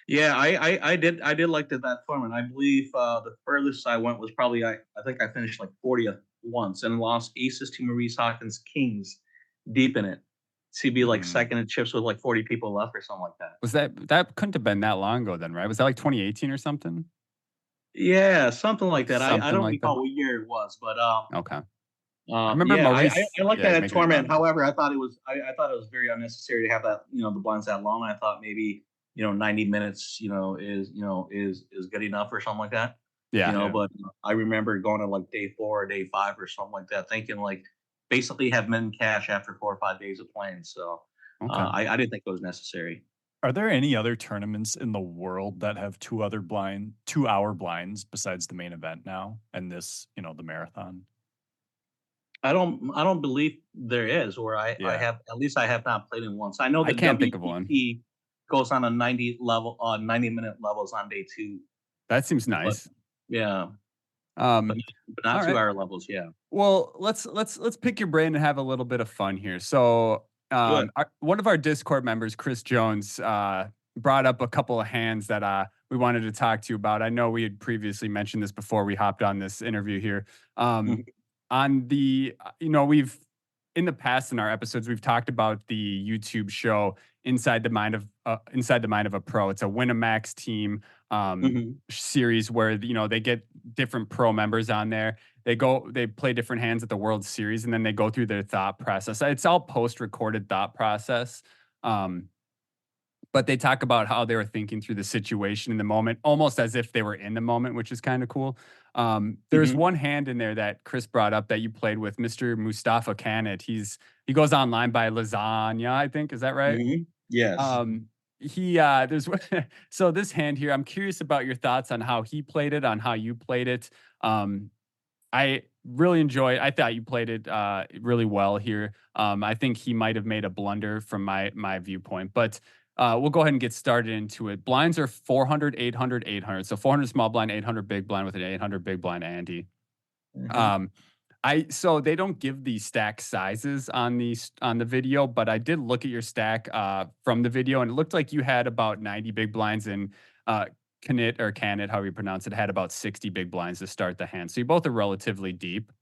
Yeah, I did like that tournament. I believe the furthest I went was probably I think I finished like 40th once and lost aces to Maurice Hawkins Kings deep in it to be like Mm. second in chips with like 40 people left or something like that. was that couldn't have been that long ago then, right? Was that like 2018 or something? Yeah, something like that. I Something don't like that. recall what year it was, but Okay. I remember yeah, Maurice, I like yeah, that making a tournament. run. However, I thought it was very unnecessary to have that the blinds that long. I thought maybe 90 minutes is good enough or something like that. Yeah. Yeah. But I remember going to like day 4 or day 5 or something like that, thinking like basically have men cash after 4 or 5 days of playing. So Okay. I didn't think it was necessary. Are there any other tournaments in the world that have 2-hour blinds besides the main event now and this, the marathon? I don't believe there is, or I Yeah. have at least I have not played in once. I know I the can't think of one. WPT goes on a 90-minute levels on day 2, That seems but nice. yeah, but Um, not all right. 2-hour levels. Yeah, Well, let's pick your brain and have a little bit of fun here. So, do it. one of our Discord members, Chris Jones, brought up a couple of hands that we wanted to talk to you about. I know we had previously mentioned this before we hopped on this interview here. Mhm, On the, we've in the past in our episodes we've talked about the YouTube show Inside the Mind of a Pro. It's a Winamax team mhm, series where they get different pro members on there. They play different hands at the World Series, and then they go through their thought process. It's all post-recorded thought process. Um, but they talk about how they were thinking through the situation in the moment, almost as if they were in the moment, which is kind of cool. There's mhm, one hand in there that Chris brought up that you played with, Mr. Mustafa Kanat. He goes online by Lasagna, I think. Is that right? mhm. Yes. Um, there's so this hand here. I'm curious about your thoughts on how he played it, on how you played it. Um, I thought you played it really well here. I think he might have made a blunder from my viewpoint, but we'll go ahead and get started into it. Blinds are 400, 800, 800. So 400 small blind, 800 big blind with an 800 big blind Andy. Mhm, Um, so they don't give the stack sizes on the video, but I did look at your stack from the video, and it looked like you had about 90 big blinds, and Canit, however you pronounce it, had about 60 big blinds to start the hand. So you both are relatively deep.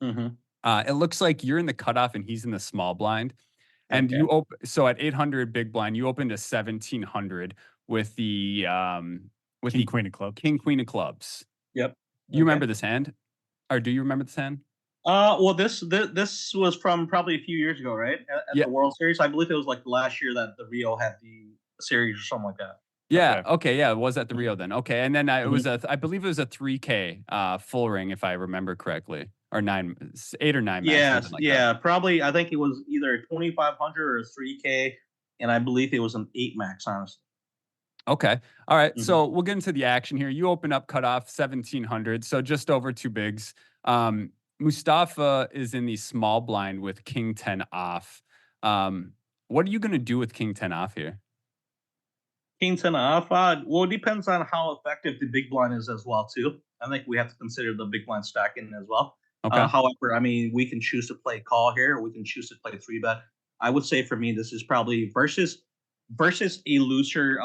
mhm. It looks like you're in the cutoff and he's in the small blind. And Okay. so at 800 big blind, you opened to 1700 with King, the queen of clubs. king queen of clubs. Yep. You Okay. remember this hand, or do you remember this hand? Well, this was from probably a few years ago, right? At Yeah. the World Series, I believe it was like last year that the Rio had the series or something like that. Yeah. Okay. Okay. Yeah. It was at the Rio Mhm, then. Okay. And then it was mhm. I believe it was a 3K full ring, if I remember correctly, or 8 or 9 max, something Yes, like that. yeah, probably. I think it was either 2,500 or 3K, and I believe it was an 8 max. Honestly. Okay. All right. Hmm. So we'll get into the action here. You open up cutoff 1700, so just over 2 bigs. Mustafa is in the small blind with king 10 off. What are you going to do with king 10 off here? King 10 off. Well, it depends on how effective the big blind is as well too. I think we have to consider the big blind stacking as well. Okay. However, I mean, we can choose to play call here, or we can choose to play 3-bet. I would say for me, this is probably versus a looser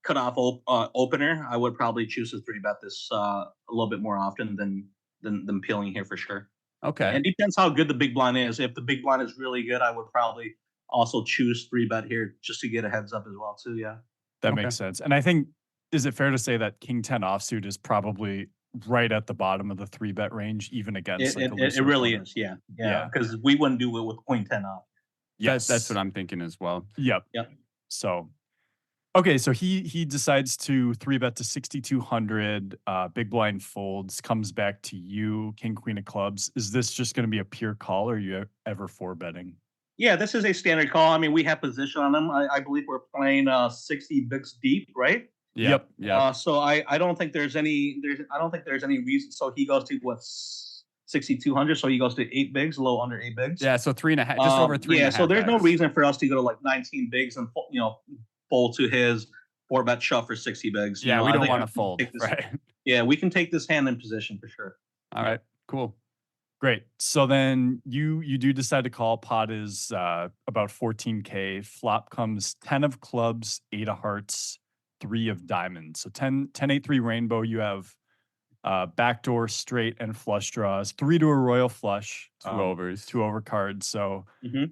cutoff opener. I would probably choose to 3-bet this a little bit more often than peeling here for sure. Okay. And depends how good the big blind is. If the big blind is really good, I would probably also choose 3-bet here just to get a heads up as well too. Yeah. That Okay. makes sense. And I think, is it fair to say that king 10 offsuit is probably right at the bottom of the 3-bet range, even against It like a it, it looser really opponent? is. Yeah. Yeah. Yeah. Because we wouldn't do it with queen 10 off. That's what Yes. I'm thinking as well. Yep. Yep. So okay, so he decides to 3-bet to 6,200, big blind folds, comes back to you, king, queen of clubs. Is this just gonna be a pure call, or are you ever 4-betting? Yeah, this is a standard call. I mean, we have position on them. I believe we're playing 60 bigs deep, right? Yep. Yep. So I don't think there's any reason. So he goes to what 6,200. So he goes to 8 bigs, a little under 8 bigs. Yeah. So 3.5, just over three and Yeah, a so half there's no X. reason for us to go to like 19 bigs and fold to his 4-bet shove for 60 bigs. Yeah, we I don't think want we to can fold, take this. right? Yeah, we can take this hand in position for sure. All right, cool. Great. So then you do decide to call. Pot is about 14K. Flop comes 10 of clubs, 8 of hearts, 3 of diamonds. So 10, 8, 3 rainbow. You have backdoor, straight, and flush draws. 3 to a royal flush. 2 overs. 2 over cards. So Mm-hmm.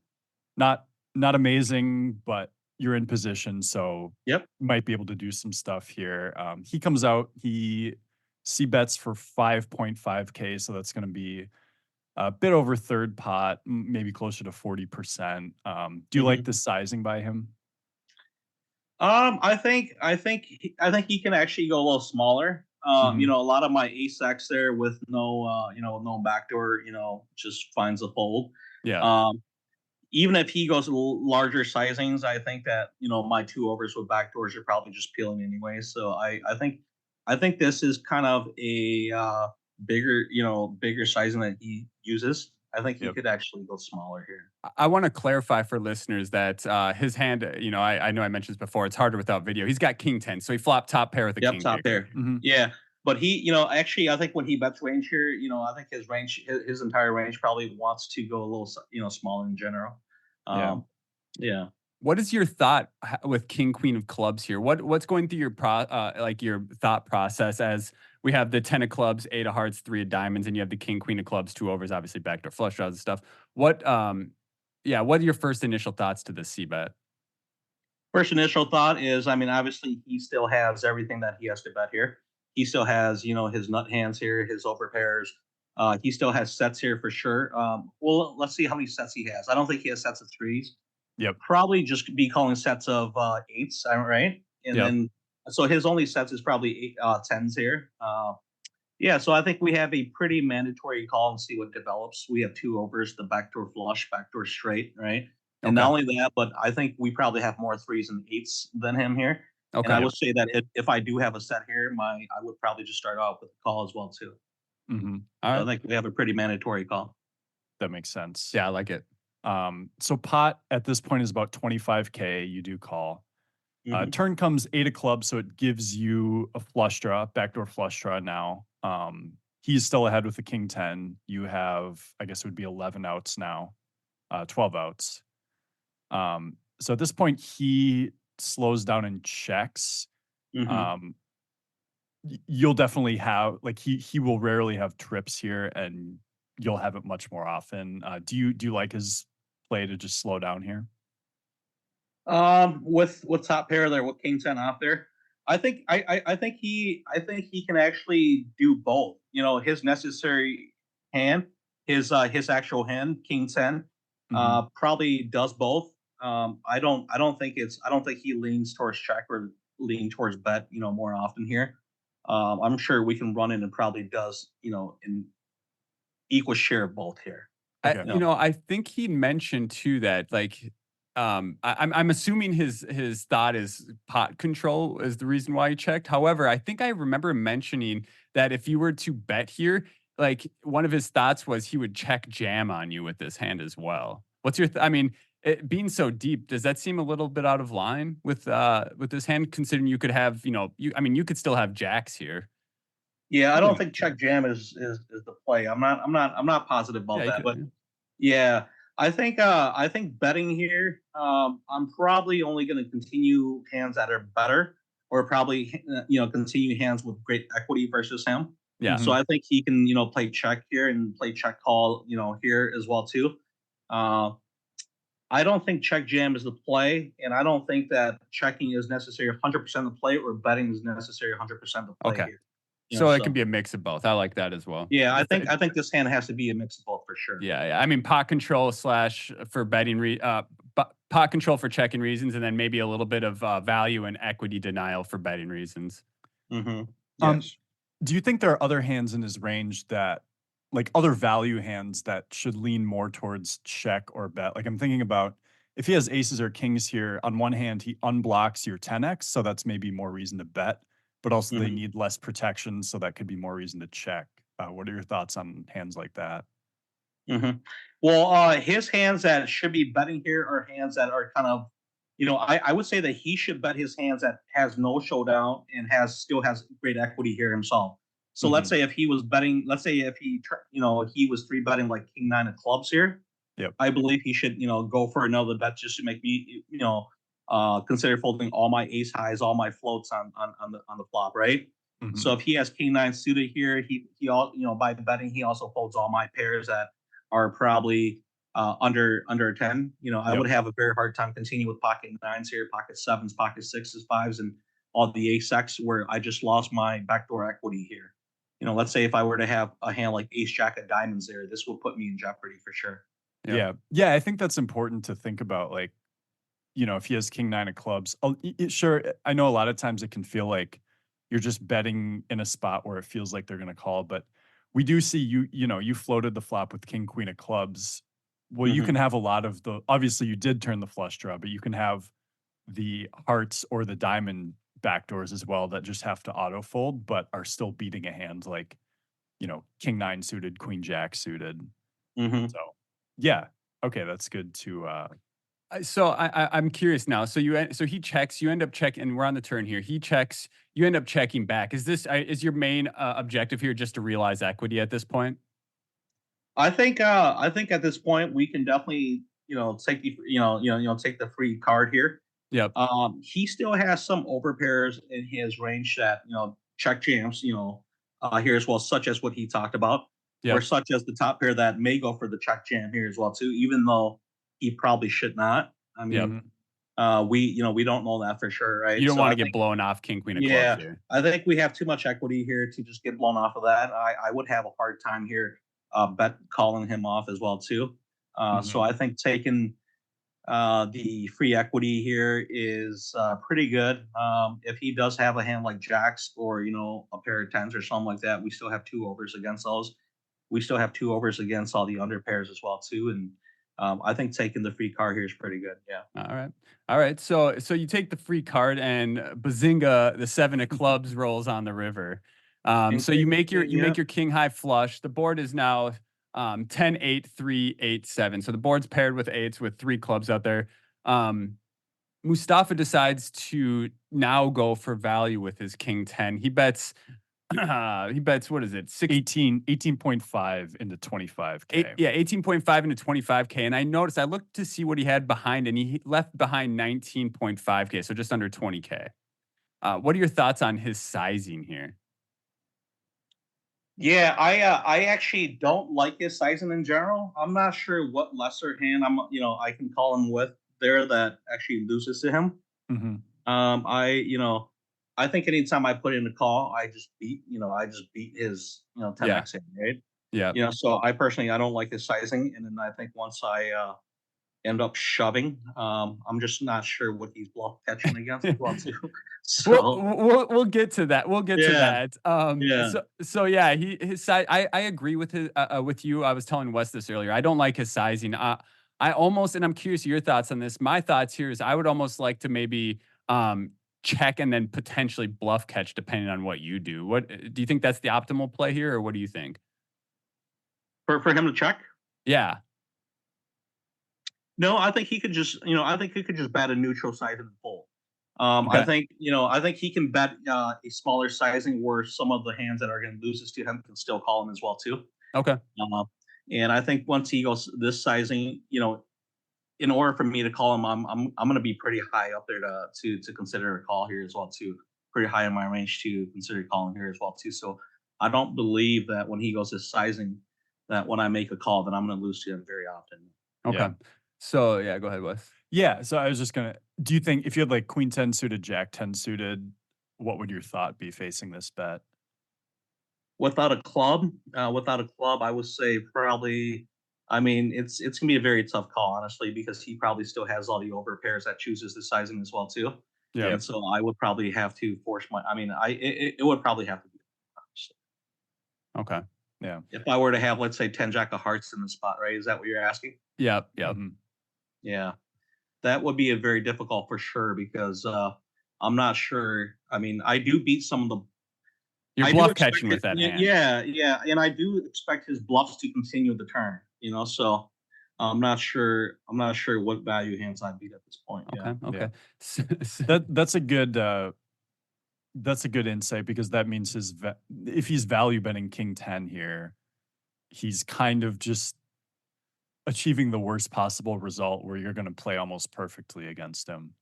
not amazing, but you're in position. So Yep. might be able to do some stuff here. He comes out. He c-bets for 5.5K. So that's going to be a bit over third pot, maybe closer to 40%. Do you like the sizing by him? I think he can actually go a little smaller. You know, a lot of my ace X there with no no backdoor, just finds a fold. Yeah. Even if he goes larger sizings, I think that my 2 overs with backdoors are probably just peeling anyway. So I think this is kind of a bigger sizing that he uses. I think he Yep. could actually go smaller here. I want to clarify for listeners that his hand, I know I mentioned this before, it's harder without video. He's got king 10, so he flopped top pair with a king Top kicker. pair. Yeah. But he, actually, I think when he bets range here, I think his range, his entire range probably wants to go a little, smaller in general. Yeah. What is your thought with king queen of clubs here? What's going through your your thought process as we have the 10 of clubs, 8 of hearts, 3 of diamonds, and you have the king queen of clubs, 2 overs, obviously backdoor flush draws and stuff. What are your first initial thoughts to this c-bet? First initial thought is, I mean, obviously he still has everything that he has to bet here. He still has, his nut hands here, his over pairs. He still has sets here for sure. Well, let's see how many sets he has. I don't think he has sets of threes. Yep. Probably just be calling sets of eights, right? And then so his only sets is probably tens here. Yeah, so I think we have a pretty mandatory call and see what develops. We have 2 overs, the backdoor flush, backdoor straight, right? And not only that, but I think we probably have more threes and eights than him here. Okay. And I would say that if I do have a set here, I would probably just start off with a call as well too. Mm-hmm. All right. So I think we have a pretty mandatory call. That makes sense. Yeah, I like it. So pot at this point is about 25K. You do call. Turn comes 8 of clubs, so it gives you a flush draw, backdoor flush draw now. He's still ahead with the king 10. You have, I guess it would be 11 outs now, 12 outs. So at this point, he slows down and checks. You'll definitely have, like, he will rarely have trips here, and you'll have it much more often. Do you like his play to just slow down here? With top pair there, with king 10 off there, I think he can actually do both. His necessary hand, his actual hand, king 10, probably does both. I don't think he leans towards check or lean towards bet, more often here. I'm sure we can run in and probably does, in equal share of both here. Okay. I think he mentioned too that I'm assuming his thought is pot control is the reason why he checked. However, I think I remember mentioning that if you were to bet here, like one of his thoughts was he would check jam on you with this hand as well. What's your? I mean, it being so deep, does that seem a little bit out of line with this hand? Considering you could have, you could still have jacks here. Yeah, I don't think check jam is the play. I'm not positive about that, but yeah. I think betting here, I'm probably only going to continue hands that are better, or probably continue hands with great equity versus him. Yeah. So I think he can play check here and play check call here as well too. I don't think check jam is the play, and I don't think that checking is necessary 100% of the play, or betting is necessary 100% of the play here. So it can be a mix of both. I like that as well. Yeah, I think this hand has to be a mix of both for sure. Yeah. I mean, pot control / for betting, pot control for checking reasons, and then maybe a little bit of value and equity denial for betting reasons. Yes. Do you think there are other hands in his range that, like other value hands that should lean more towards check or bet? Like I'm thinking about if he has aces or kings here, on one hand, he unblocks your 10x, so that's maybe more reason to bet. But also they need less protection, so that could be more reason to check. What are your thoughts on hands like that? Well, his hands that should be betting here are hands that are kind of I would say that he should bet his hands that has no showdown and still has great equity here himself. So let's say if he was betting, let's say if he was three betting like king nine of clubs here. Yep. I believe he should, go for another bet just to make me, consider folding all my ace highs, all my floats on the flop, right? So if he has king nine suited here, he all by betting he also folds all my pairs that are probably under 10. I would have a very hard time continuing with pocket nines here, pocket sevens, pocket sixes, fives, and all the ace X where I just lost my backdoor equity here. Let's say if I were to have a hand like ace jack of diamonds there, this will put me in jeopardy for sure. Yeah. I think that's important to think about. Like, if he has king nine of clubs, sure. I know a lot of times it can feel like you're just betting in a spot where it feels like they're going to call, but we do see you floated the flop with king queen of clubs. Well, you can have a lot of obviously you did turn the flush draw, but you can have the hearts or the diamond backdoors as well that just have to auto fold, but are still beating a hand like, king nine suited, queen jack suited. So yeah. Okay. That's good to, So I'm curious now. So he checks. You end up checking, and we're on the turn here. He checks. You end up checking back. Is your main objective here just to realize equity at this point? I think at this point we can definitely take take the free card here. Yep. He still has some overpairs in his range that check jams here as well, such as what he talked about, or such as the top pair that may go for the check jam here as well too, even though he probably should not. I mean, we don't know that for sure, right? You don't want to get blown off king queen of clubs here. I think we have too much equity here to just get blown off of that. I would have a hard time here bet calling him off as well too. So I think taking the free equity here is pretty good. If he does have a hand like jacks or a pair of tens or something like that, we still have two overs against those. We still have two overs against all the under pairs as well too, and I think taking the free card here is pretty good. Yeah. All right. So you take the free card, and bazinga, the seven of clubs rolls on the river. So you make your king high flush. The board is now 10, 8, 3, 8, 7. So the board's paired with eights with three clubs out there. Mustafa decides to now go for value with his king 10. He bets. What is it? 18.5 into 25K. 18.5 into 25K. And I noticed, I looked to see what he had behind, and he left behind 19.5K, so just under 20K. What are your thoughts on his sizing here? Yeah, I actually don't like his sizing in general. I'm not sure what lesser hand I can call him with there that actually loses to him. I think anytime I put in a call, I just beat his 10x hand, right? Yeah. So I personally don't like his sizing, and then I think once I end up shoving, I'm just not sure what he's bluff catching against as well too. So we'll get to that. We'll get to that. So yeah, his size. I agree with with you. I was telling Wes this earlier. I don't like his sizing. I almost, and I'm curious your thoughts on this. My thoughts here is I would almost like to maybe check and then potentially bluff catch depending on what you do. What do you think that's the optimal play here, or what do you think? For him to check? Yeah. No, I think he could just bet a neutral size and fold. Okay. I think he can bet a smaller sizing where some of the hands that are going to lose this to him can still call him as well too. Okay. And I think once he goes this sizing, in order for me to call him, I'm going to be pretty high up there to consider a call here as well too. Pretty high in my range to consider calling here as well too. So I don't believe that when he goes this sizing, that when I make a call, that I'm going to lose to him very often. Okay. Yeah. So yeah, go ahead, Wes. Yeah. So I was just gonna. Do you think if you had like queen 10 suited, jack 10 suited, what would your thought be facing this bet? Without a club, I would say probably. I mean, it's gonna be a very tough call, honestly, because he probably still has all the over pairs that chooses the sizing as well too. Yeah. And so I would probably have to force my. I mean, it would probably have to be. Okay. Yeah. If I were to have, let's say, 10 jack of hearts in the spot, right? Is that what you're asking? Yeah. Yeah. That would be a very difficult for sure because I'm not sure. I mean, I do beat some of the. You're bluff catching with that hand. Yeah, and I do expect his bluffs to continue the turn. So I'm not sure. I'm not sure what value hands I beat at this point. Yeah. Okay, Yeah. okay. S That's a good insight because that means if he's value betting king 10 here, he's kind of just achieving the worst possible result where you're going to play almost perfectly against him.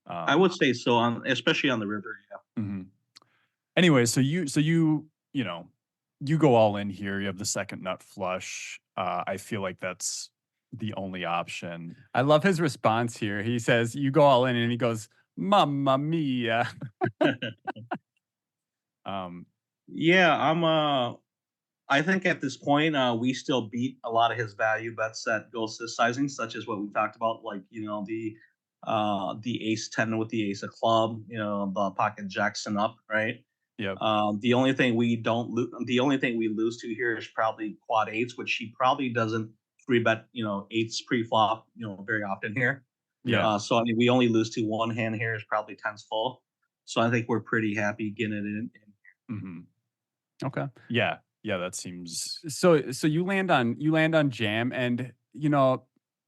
I would say so, on especially on the river. Yeah. Mhm. Anyway, so you go all in here. You have the second nut flush. I feel like that's the only option. I love his response here. He says, "You go all in," and he goes, "Mamma mia." Um, Yeah, I think at this point, we still beat a lot of his value bets that go sizing, such as what we talked about, like the ace 10 with the ace of club, the pocket Jackson up, right? yep. The only thing we lose to here is probably quad eights, which he probably doesn't free bet, eights pre flop, very often here. Yeah. So I mean, we only lose to one hand here is probably tens full. So I think we're pretty happy getting it in. Mhm. Okay. Yeah. Yeah. That seems. So you land on jam, and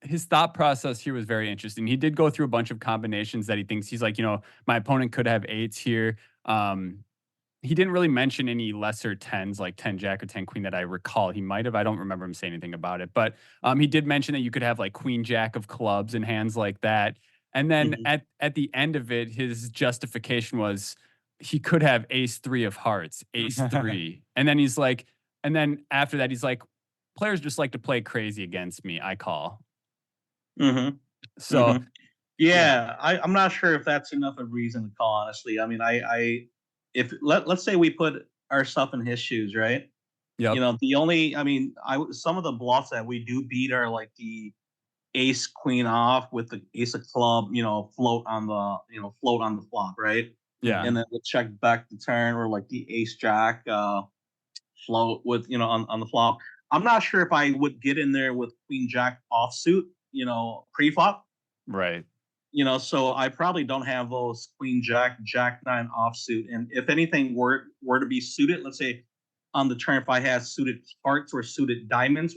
his thought process here was very interesting. He did go through a bunch of combinations that he thinks he's like, my opponent could have eights here. He didn't really mention any lesser tens like 10 jack or 10 queen that I recall. He might have. I don't remember him saying anything about it. But he did mention that you could have like queen jack of clubs and hands like that. And then Mhm. at the end of it, his justification was he could have ace three of hearts, ace three. And then he's like, and then after that, he's like, players just like to play crazy against me. I call. Mhm. So Mhm. yeah. Yeah, I'm not sure if that's enough of a reason to call. Honestly, I mean, if let's say we put ourselves in his shoes, right? Yep. The only, I mean, some of the bluffs that we do beat are like the ace queen off with the ace of club, float on the flop, right? Yeah. And then we'll check back the turn, or like the ace jack float with on the flop. I'm not sure if I would get in there with queen jack offsuit, pre flop. Right. So I probably don't have those queen jack, jack nine offsuit. And if anything were to be suited, let's say on the turn, if I had suited hearts or suited diamonds,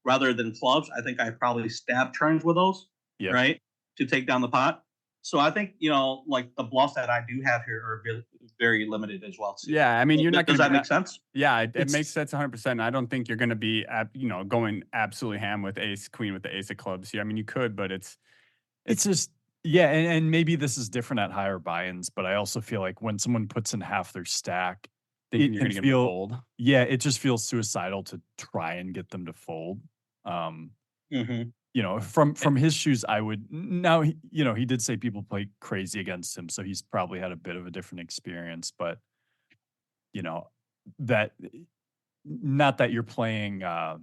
rather than clubs, I think I probably stab turns with those, Yep. right, to take down the pot. So I think like the bluffs that I do have here are very limited as well too. Yeah, I mean, you're not Does going to that be. make sense? Yeah, it makes It's sense 100%. I don't think you're going to be, going absolutely ham with ace queen with the ace of clubs here. I mean, you could, but it's it's just yeah, and maybe this is different at higher buy-ins, but I also feel like when someone puts in half their stack, thinking it you're can going to get them to feel fold. yeah, it just feels suicidal to try and get them to fold. Um, Mm-hmm. from his shoes, I would now he did say people play crazy against him, so he's probably had a bit of a different experience, but you know that not that you're playing not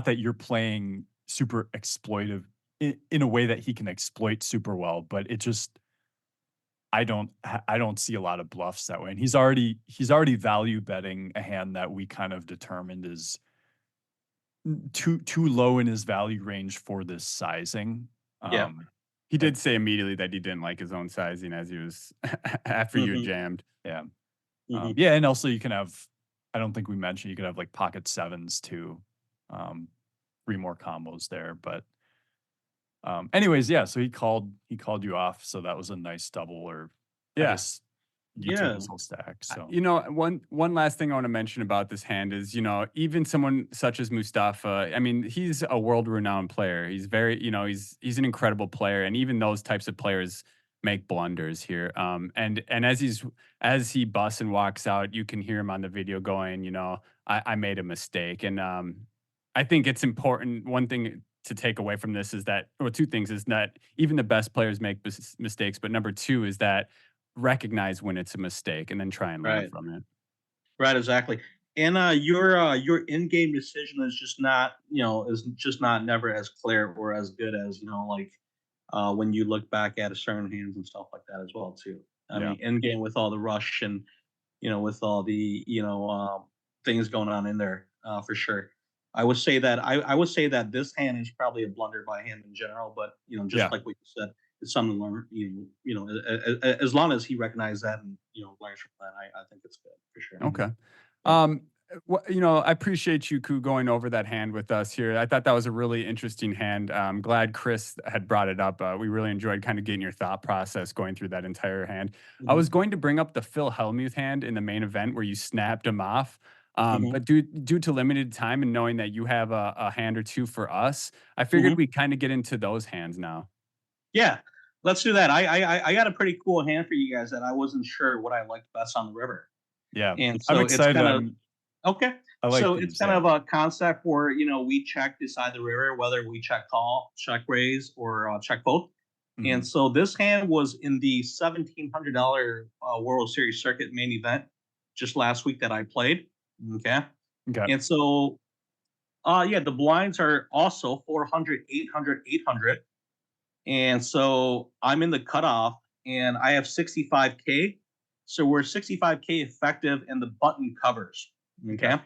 that you're playing super exploitive in a way that he can exploit super well, but it just I don't see a lot of bluffs that way. And he's already value betting a hand that we kind of determined is too low in his value range for this sizing. Yeah. He I, did say immediately that he didn't like his own sizing as he was after you Mm-hmm. jammed. yeah. Mm-hmm. Yeah, and also you can have I don't think we mentioned you could have like pocket sevens too. Um, three more combos there, but anyways, yeah, so he called you off, so that was a nice double, or I Yeah. guess you took Yeah. his whole stack. So One last thing I want to mention about this hand is, even someone such as Mustafa, I mean, he's a world-renowned player. He's very, he's an incredible player, and even those types of players make blunders here. And as he busts and walks out, you can hear him on the video going, I made a mistake. And I think it's important. One thing to take away from this is that, or two things, is that even the best players make mistakes. But number two is that recognize when it's a mistake and then try and learn Right. from it. Right, exactly. And your in-game decision is just not never as clear or as good as like when you look back at a certain hands and stuff like that as well too. I yeah, mean, in game with all the rush and with all the things going on in there, for sure. I would say that this hand is probably a blunder by him in general, but just yeah, like what you said, it's something to learn. As long as he recognizes that and learns from that, I think it's good for sure. Okay. Yeah. Well, I appreciate you, Ku, going over that hand with us here. I thought that was a really interesting hand. I'm glad Chris had brought it up. We really enjoyed kind of getting your thought process going through that entire hand. I Mhm, was going to bring up the Phil Hellmuth hand in the main event where you snapped him off. mhm, But due to limited time and knowing that you have a hand or two for us, I figured mhm. we'd kind of get into those hands now. Yeah, let's do that. I got a pretty cool hand for you guys that I wasn't sure what I liked best on the river, Yeah. and I'm so it's excited. kind of okay. I like So it's these. kind Yeah. of a concept where we check beside the river, whether we check call, check raise, or check both. And Mhm. so this hand was in the $1,700 World Series circuit main event just last week that I played. Okay, Okay. and so yeah, the blinds are also 400, 800, 800. And so I'm in the cutoff and I have 65K. So we're 65K effective and the button covers. Okay. Okay.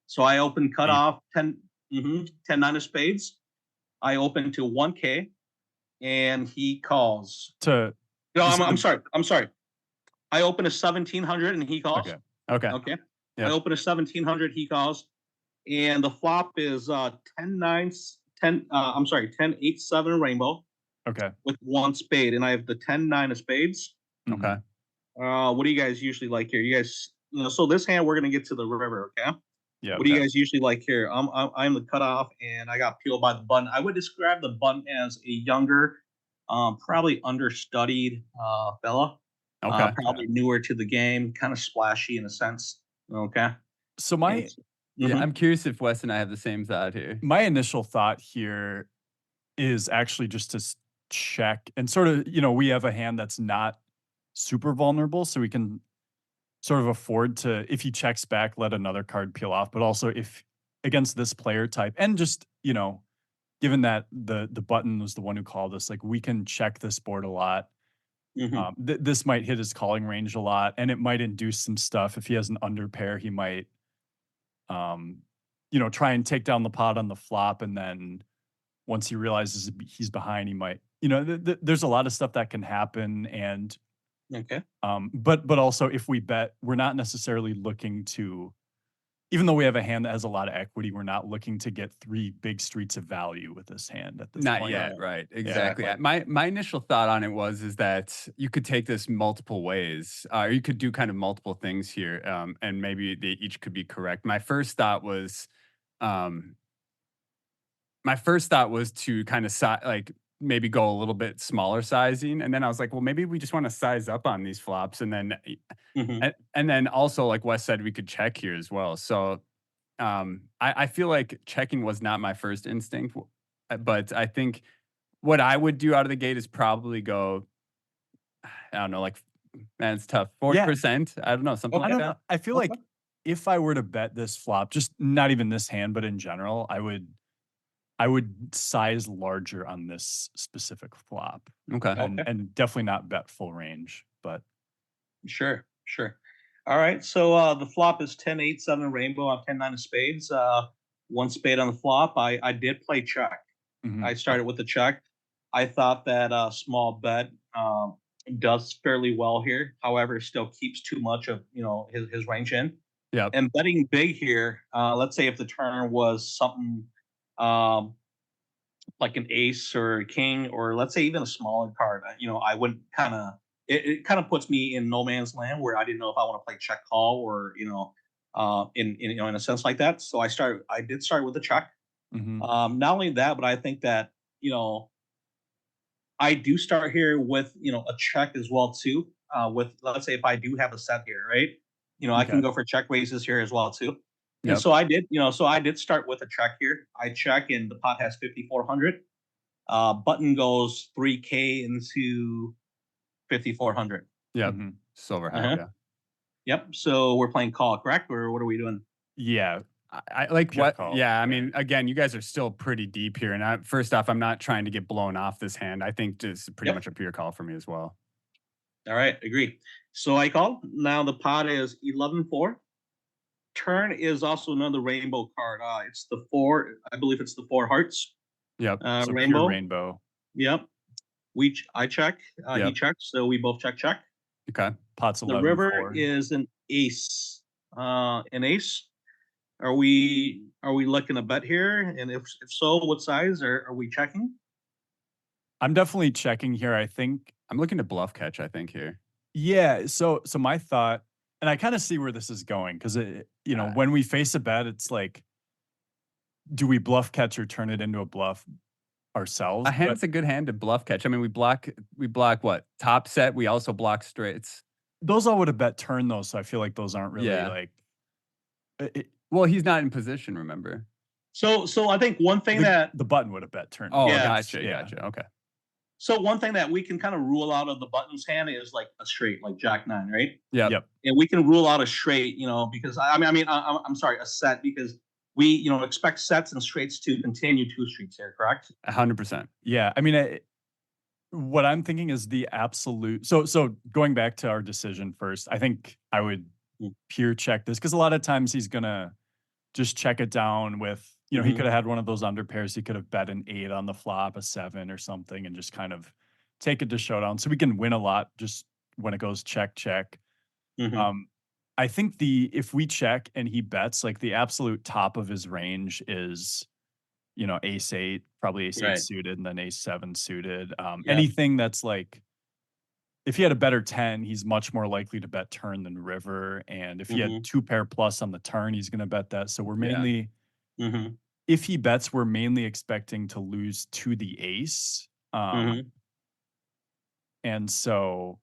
So I open Neat. cutoff 10, 10 9 of spades. I open to 1K and he calls. To No, you I'm said sorry. I'm sorry. I open to 1700 and he calls. okay. Okay. Okay. I Yep. open to 1700, he calls. And the flop is 10 9, 10, I'm sorry, 10 8 7 rainbow Okay. with one spade, and I have the 10 9 of spades. Okay. Mhm. What do you guys usually like here? You guys, so this hand we're gonna get to the river. Okay. Yeah. What do you Okay. guys usually like here? I'm the cutoff, and I got peeled by the button. I would describe the button as a younger, probably understudied fella. Okay. Okay. Probably newer to the game, kind of splashy in a sense. Okay. So And Yeah, mm-hmm, I'm curious if Wes and I have the same thought here. my initial thought here is actually just to check and sort of, we have a hand that's not super vulnerable, so we can sort of afford to, if he checks back, let another card peel off. But also, if against this player type, and just given that the button was the one who called us, like we can check this board a lot. mm-hmm, This might hit his calling range a lot, and it might induce some stuff. If he has an under pair, he might, um, try and take down the pot on the flop, and then once he realizes he's behind, he might, there's a lot of stuff that can happen. And okay, but also if we bet, we're not necessarily looking to, even though we have a hand that has a lot of equity, we're not looking to get three big streets of value with this hand at this Not point. yet, right, right? Yeah. Exactly. exactly. My initial thought on it is that you could take this multiple ways, or you could do kind of multiple things here, and maybe they each could be correct. Um, my first thought was to kind of like maybe go a little bit smaller sizing, and then I was like, well, maybe we just want to size up on these flops, and then Mm-hmm, and then also like Wes said, we could check here as well. So I feel like checking was not my first instinct, but I think what I would do out of the gate is probably go, I don't know, like, man, it's tough. Yeah. 40%. I don't know, something I like okay, don't know. that. I feel okay, like if I were to bet this flop, just not even this hand, but in general, I would size larger on this specific flop, Okay. and okay. and definitely not bet full range. But Sure, sure. All right. So the flop is 10 8 7 rainbow on 10 9 of spades. One spade on the flop. I did play check. I mhm, started with the check. I thought that small bet does fairly well here. However, still keeps too much of his range in. Yep. And betting big here, let's say if the turn was something um, like an ace or a king, or let's say even a smaller card, I wouldn't kind of. It kind of puts me in no man's land where I didn't know if I want to play check call or in a sense like that. So I did start with a check. mhm, Not only that, but I think that I do start here with a check as well too. With let's say if I do have a set here, right? I can m'kay, go for check raises here as well too. And Yep. so I did, so I did start with a check here. I check and the pot has 5,400. Button goes 3K into 5,400. Yep. mhm. Silver hand. Uh-huh. Yeah. Yep. So we're playing call, correct? Or what are we doing? Yeah, I like check what, call, yeah. I yeah. mean, again, you guys are still pretty deep here. And first off, I'm not trying to get blown off this hand. I think just pretty Yep. much a pure call for me as well. All right. Agree. So I call. Now the pot is 11-4. Turn is also another rainbow card. It's the four, I believe it's the four hearts Yep. So pure rainbow. rainbow. Yep. I check. He Yep. checks. So we both check, check. Okay. Pot's The 11 river 4. is an ace. An ace. Are we looking a bet here? And if so, what size are we checking? I'm definitely checking here. I think, I'm looking to bluff catch, I think, here. yeah. So my thought, and I kind of see where this is going because Uh, when we face a bet, it's like, do we bluff catch or turn it into a bluff a ourselves? But hand's a good hand to bluff catch. I mean, we block what? Top set, we also block straights. those all would have bet turn though, so I feel like those aren't really Yeah. like Well, he's not in position, remember? So I think one thing the, that the button would have bet turn. Oh, Yeah. gotcha. Okay. so one thing that we can kind of rule out of the buttons hand is like a straight, like Jack 9, right? Yeah. Yep. And we can rule out a straight, because I'm sorry, a set, because we expect sets and straights to continue two streets here, correct? 100%. Yeah. I mean, what I'm thinking is the absolute. So going back to our decision first, I think I would pure check this because a lot of times he's gonna just check it down with, he Mhm. could have had one of those under pairs. He could have bet an 8 on the flop, a 7 or something, and just kind of take it to showdown. So we can win a lot just when it goes check, check. Mhm. I think if we check and he bets, like the absolute top of his range is, ace 8, probably ace 8 Right. suited and then ace 7 suited. Yeah. Anything that's like, if he had a better 10, he's much more likely to bet turn than river. And if he had Mhm. 2 pair plus on the turn, he's going to bet that. So we're Yeah. mainly, Mhm. if he bets, we're mainly expecting to lose to the ace. Mhm. And so,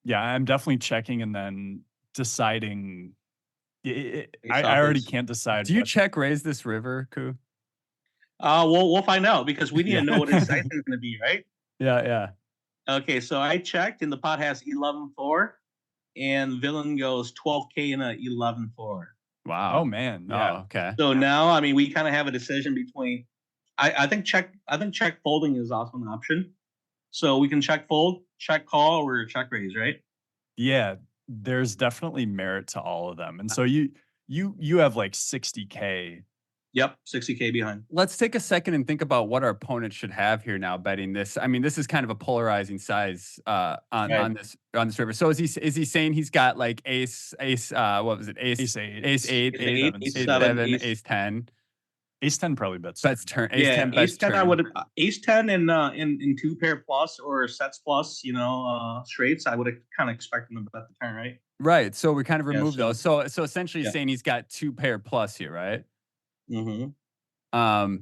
yeah, I'm definitely checking and then deciding. Ace I off already is- can't decide. Do you what- check raise this river, Koo? We'll find out because we need Yeah. to know what his size is going to be, right? Yeah. Okay, so I checked, and the pot has 11-4, and villain goes 12K in a 11-4. Wow. Oh man, yeah. Oh, okay. So now, I mean, we kind of have a decision between. I think check. I think check folding is also an option. So we can check fold, check call, or check raise, right? Yeah, there's definitely merit to all of them. And so you have like 60K. Yep, 60K behind. Let's take a second and think about what our opponent should have here now betting this. I mean, this is kind of a polarizing size on this river. So is he saying he's got like ace what was it? Ace 8. Ace 8, Ace 7, seven, ace 10. Ace 10 probably bets Bets turn. turn. Ace 10 bets ace 10. turn. I would ace 10 in 2 pair plus or sets plus. Straights. I would kind of expect him to bet the turn, right? Right. So we kind of remove so- those. So essentially Yeah. saying he's got 2 pair plus here, right? Mm-hmm.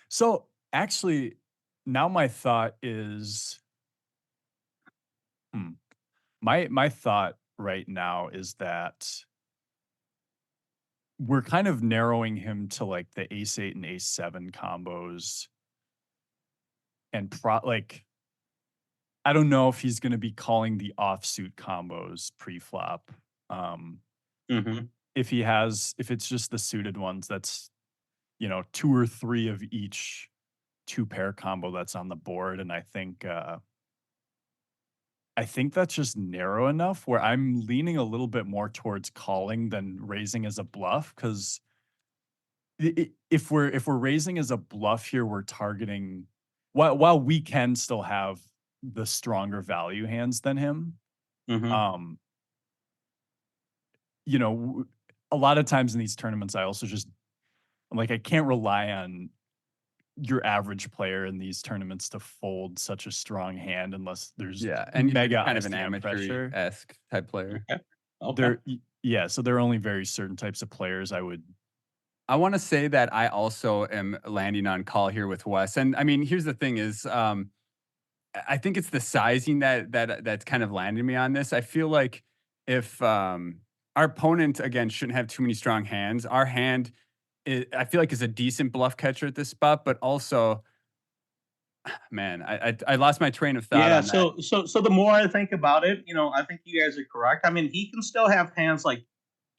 So actually, now my thought is, my thought right now is that we're kind of narrowing him to like the ace 8 and ace 7 combos, and I don't know if he's going to be calling the offsuit combos pre-flop. Mm-hmm. If it's just the suited ones, that's 2 or 3 of each 2 pair combo that's on the board, and I think that's just narrow enough where I'm leaning a little bit more towards calling than raising as a bluff, because if we're raising as a bluff here, we're targeting, while we can still have the stronger value hands than him. Mm-hmm. A lot of times in these tournaments, I also I'm like, I can't rely on your average player in these tournaments to fold such a strong hand unless there's and mega kind of an ICM pressure. amateur-esque type player. Okay. So there are only very certain types of players I would. I want to say that I also am landing on call here with Wes. And I mean, here's the thing is, I think it's the sizing that's kind of landing me on this. I feel like if our opponent, again, shouldn't have too many strong hands, our hand, I feel like is a decent bluff catcher at this spot, but also, man, I lost my train of thought Yeah. on that. So the more I think about it, I think you guys are correct. I mean, he can still have hands like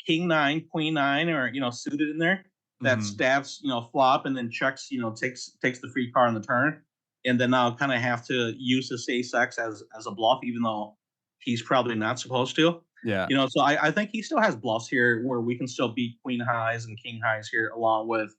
King 9, Queen 9, or suited in there that Mhm. stabs flop and then checks takes the free card on the turn, and then I'll kind of have to use this ace X as a bluff, even though he's probably not supposed to. Yeah. So I think he still has bluffs here where we can still beat queen highs and king highs here, along with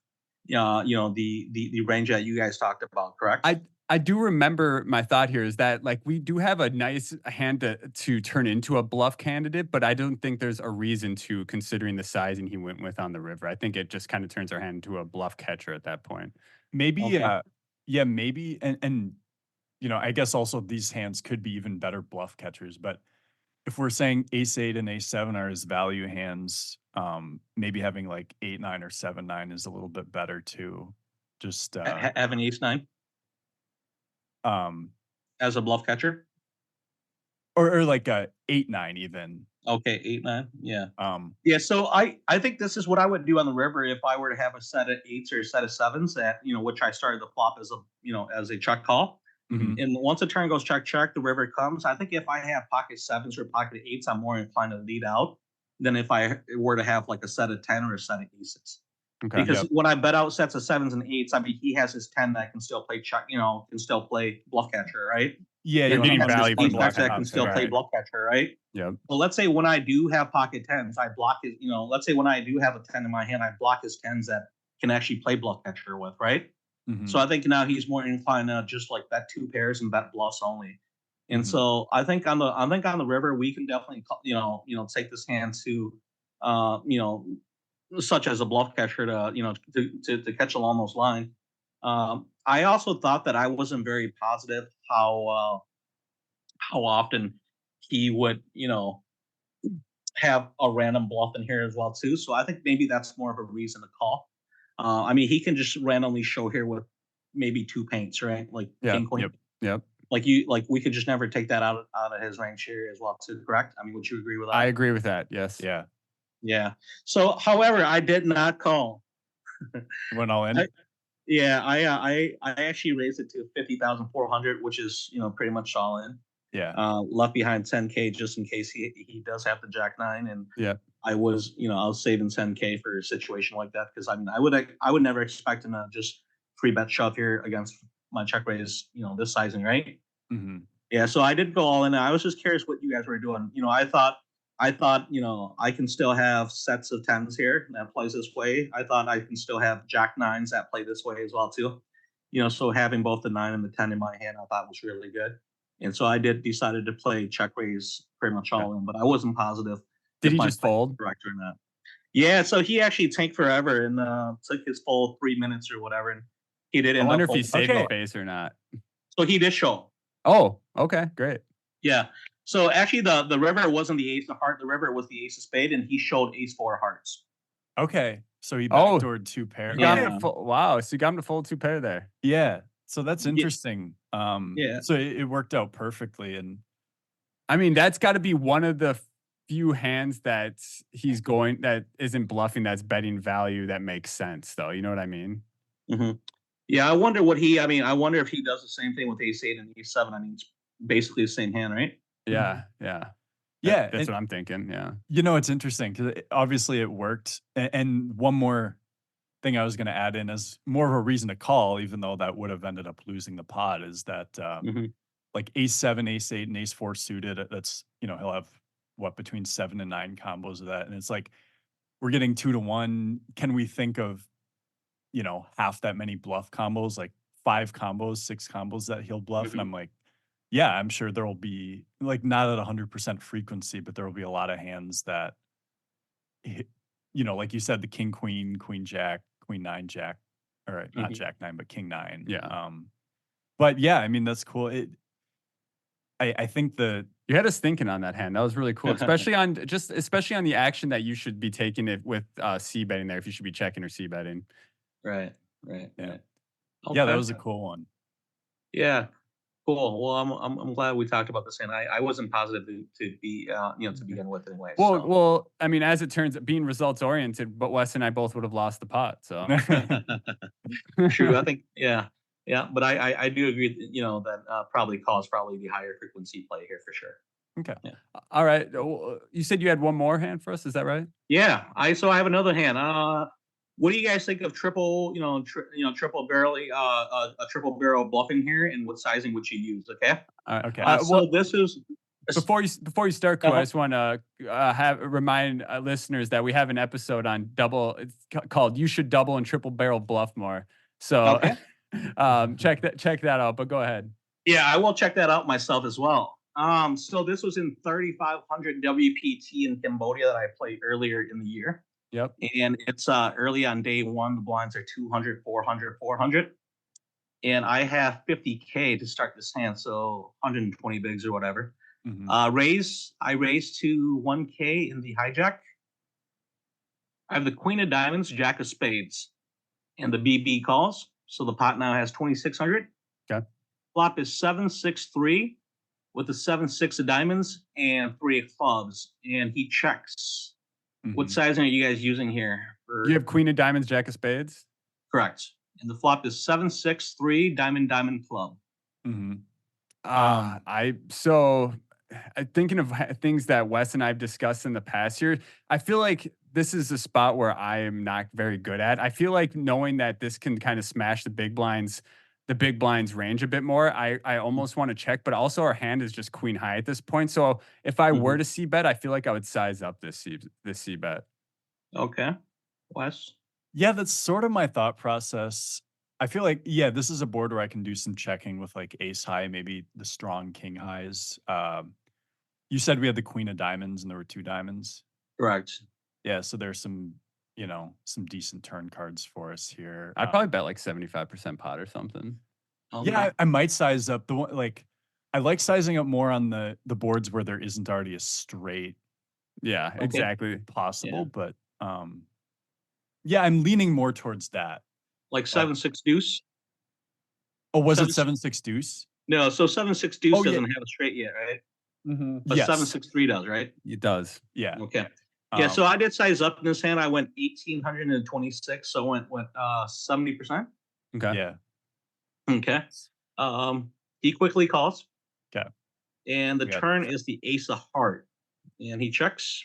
the range that you guys talked about, correct? I do remember my thought here is that like we do have a nice hand to turn into a bluff candidate, but I don't think there's a reason to considering the sizing he went with on the river. I think it just kind of turns our hand into a bluff catcher at that point. Maybe, Okay. yeah, maybe, and I guess also these hands could be even better bluff catchers. But if we're saying ace eight and ace seven are his value hands, maybe having like 8-9 or 7-9 is a little bit better too. Just Have an ace nine um, as a bluff catcher. or like a 8-9 even. Okay, 8-9. Yeah. Um, Yeah, so I think this is what I would do on the river if I were to have a set of eights or a set of sevens that which I started the flop as a check call. mhm. And once the turn goes check check, the river comes. I think if I have pocket sevens or pocket eights, I'm more inclined to lead out than if I were to have like a set of 10 or a set of aces. Okay. Because Yep. when I bet out sets of sevens and eights, I mean he has his 10 that can still play check, can still play bluff catcher, right? Yeah, And getting he has his value from ace bluff X that can catcher, still play right. bluff catcher, right? Yep. So let's say when I do have pocket tens, I block it. Let's say when I do have a 10 in my hand, I block his tens that can actually play bluff catcher with, right? Mhm. So I think now he's more inclined to just like bet two pairs and bet bluffs only. And Mhm. so I think on the river we can definitely take this hand to such as a bluff catcher to catch along those lines. I also thought that I wasn't very positive how often he would have a random bluff in here as well too. So I think maybe that's more of a reason to call. I mean, he can just randomly show here with maybe two paints, right? Like Yeah. king queen. Yep. Like we could just never take that out of his range here as well too. Correct? I mean, would you agree with that? I agree with that. Yes. Yeah, Yeah. So, however, I did not call. went all in. I actually raised it to 50,400, which is pretty much all in. Yeah, Left behind 10K just in case he does have the jack nine, and Yeah. I was saving 10K for a situation like that because I mean I would never expect him to just free bet shove here against my check raise this sizing, right? hmm Yeah, so I did go all in. I was just curious what you guys were doing. I thought I can still have sets of tens here that plays this way. I thought I can still have jack nines that play this way as well too. So having both the 9 and the 10 in my hand I thought was really good. And so I decided to play check raise pretty much all in, but I wasn't positive Did if he my just play was fold? correct or not. Yeah, so he actually tanked forever and took his full 3 minutes or whatever, and he did I end wonder up if he folding. saved Okay. the face or not. So he did show. Oh, okay, great. Yeah. So actually the river wasn't the ace of heart, the river was the ace of spade, and he showed ace four of hearts. Okay, so he Oh, backdoored two pair. You got Yeah. him to wow, so you got him to fold two pair there. Yeah, so that's Yeah. interesting. Yeah. So it worked out perfectly, and I mean, that's got to be one of the few hands that that isn't bluffing, that's betting value that makes sense, though. You know what I mean? Mm-hmm. Yeah, I wonder I wonder if he does the same thing with ace eight and ace seven. I mean, it's basically the same hand, right? Yeah, yeah, yeah, that's and, what I'm thinking. Yeah, it's interesting because obviously it worked. And one more thing I was going to add in as more of a reason to call, even though that would have ended up losing the pot, is that Mm-hmm. like ace seven, ace eight, and ace four suited. That's he'll have between 7 and 9 combos of that, and it's like we're getting 2-1. Can we think of half that many bluff combos, like 5 combos, 6 combos that he'll bluff? Mm-hmm. And I'm like, yeah, I'm sure there will be like not at 100% frequency, but there will be a lot of hands that, like you said, the king, queen, queen, jack, queen nine, jack, all right, not Mm-hmm. jack nine, but king nine. Yeah. But yeah, I mean, that's cool. I think you had us thinking on that hand. That was really cool, especially on the action that you should be taking it with c betting there. If you should be checking or c betting. Right. Yeah, Right. yeah, that Okay. was a cool one. Yeah. Cool. Well, I'm glad we talked about this, and I wasn't positive to be to begin with anyway. So. Well, I mean, as it turns out, being results oriented, but Wes and I both would have lost the pot. So True. I think yeah, but I do agree that probably calls probably the higher frequency play here for sure. Okay. Yeah. All right. You said you had one more hand for us. Is that right? Yeah. I have another hand. What do you guys think of triple triple barrel a triple barrel bluffing here, and what sizing would you use? Okay. Okay. So this is Before you start, Ko, Uh-huh. I just want to remind listeners that we have an episode on double. It's called "You Should Double and Triple Barrel Bluff More." So Okay. Check that out. But go ahead. Yeah, I will check that out myself as well. So this was in 3,500 WPT in Cambodia that I played earlier in the year. Yep. And it's early on day one. The blinds are 200, 400, 400. And I have 50K to start this hand, so 120 bigs or whatever. I raise to 1K in the hijack. I have the queen of diamonds, jack of spades, and the BB calls. So the pot now has 2,600. Okay. Flop is 7-6-3 with the 7-6 of diamonds and 3 of clubs, and he checks. What sizing are you guys using here? You have queen of diamonds, jack of spades? Correct. And the flop is 7-6-3, diamond, diamond, club. Thinking of things that Wes and I've discussed in the past here, I feel like this is a spot where I am not very good at. I feel like knowing that this can kind of smash the big blinds range a bit more. I almost want to check, but also our hand is just queen high at this point. So if I were to C bet, I feel like I would size up this C bet. Okay. Wes? Yeah, that's sort of my thought process. I feel like, yeah, this is a board where I can do some checking with like ace high, maybe the strong king highs. You said we had the queen of diamonds and there were 2 diamonds. Correct. Yeah, so there's some, some decent turn cards for us here. I'd probably bet like 75% pot or something. Yeah, I might size up the one. Like, I like sizing up more on the boards where there isn't already a straight. Yeah, exactly. Possible, but yeah, I'm leaning more towards that. Like 7-6 deuce. Oh, was it 7-6 deuce? No, so 7-6 deuce doesn't have a straight yet, right? But 7-6-3 does, right? It does. Yeah. Okay. Yeah, so I did size up in this hand. I went 1,826, so I went 70%. Okay. Yeah. Okay. He quickly calls. Okay. And the turn is the ace of heart. And he checks.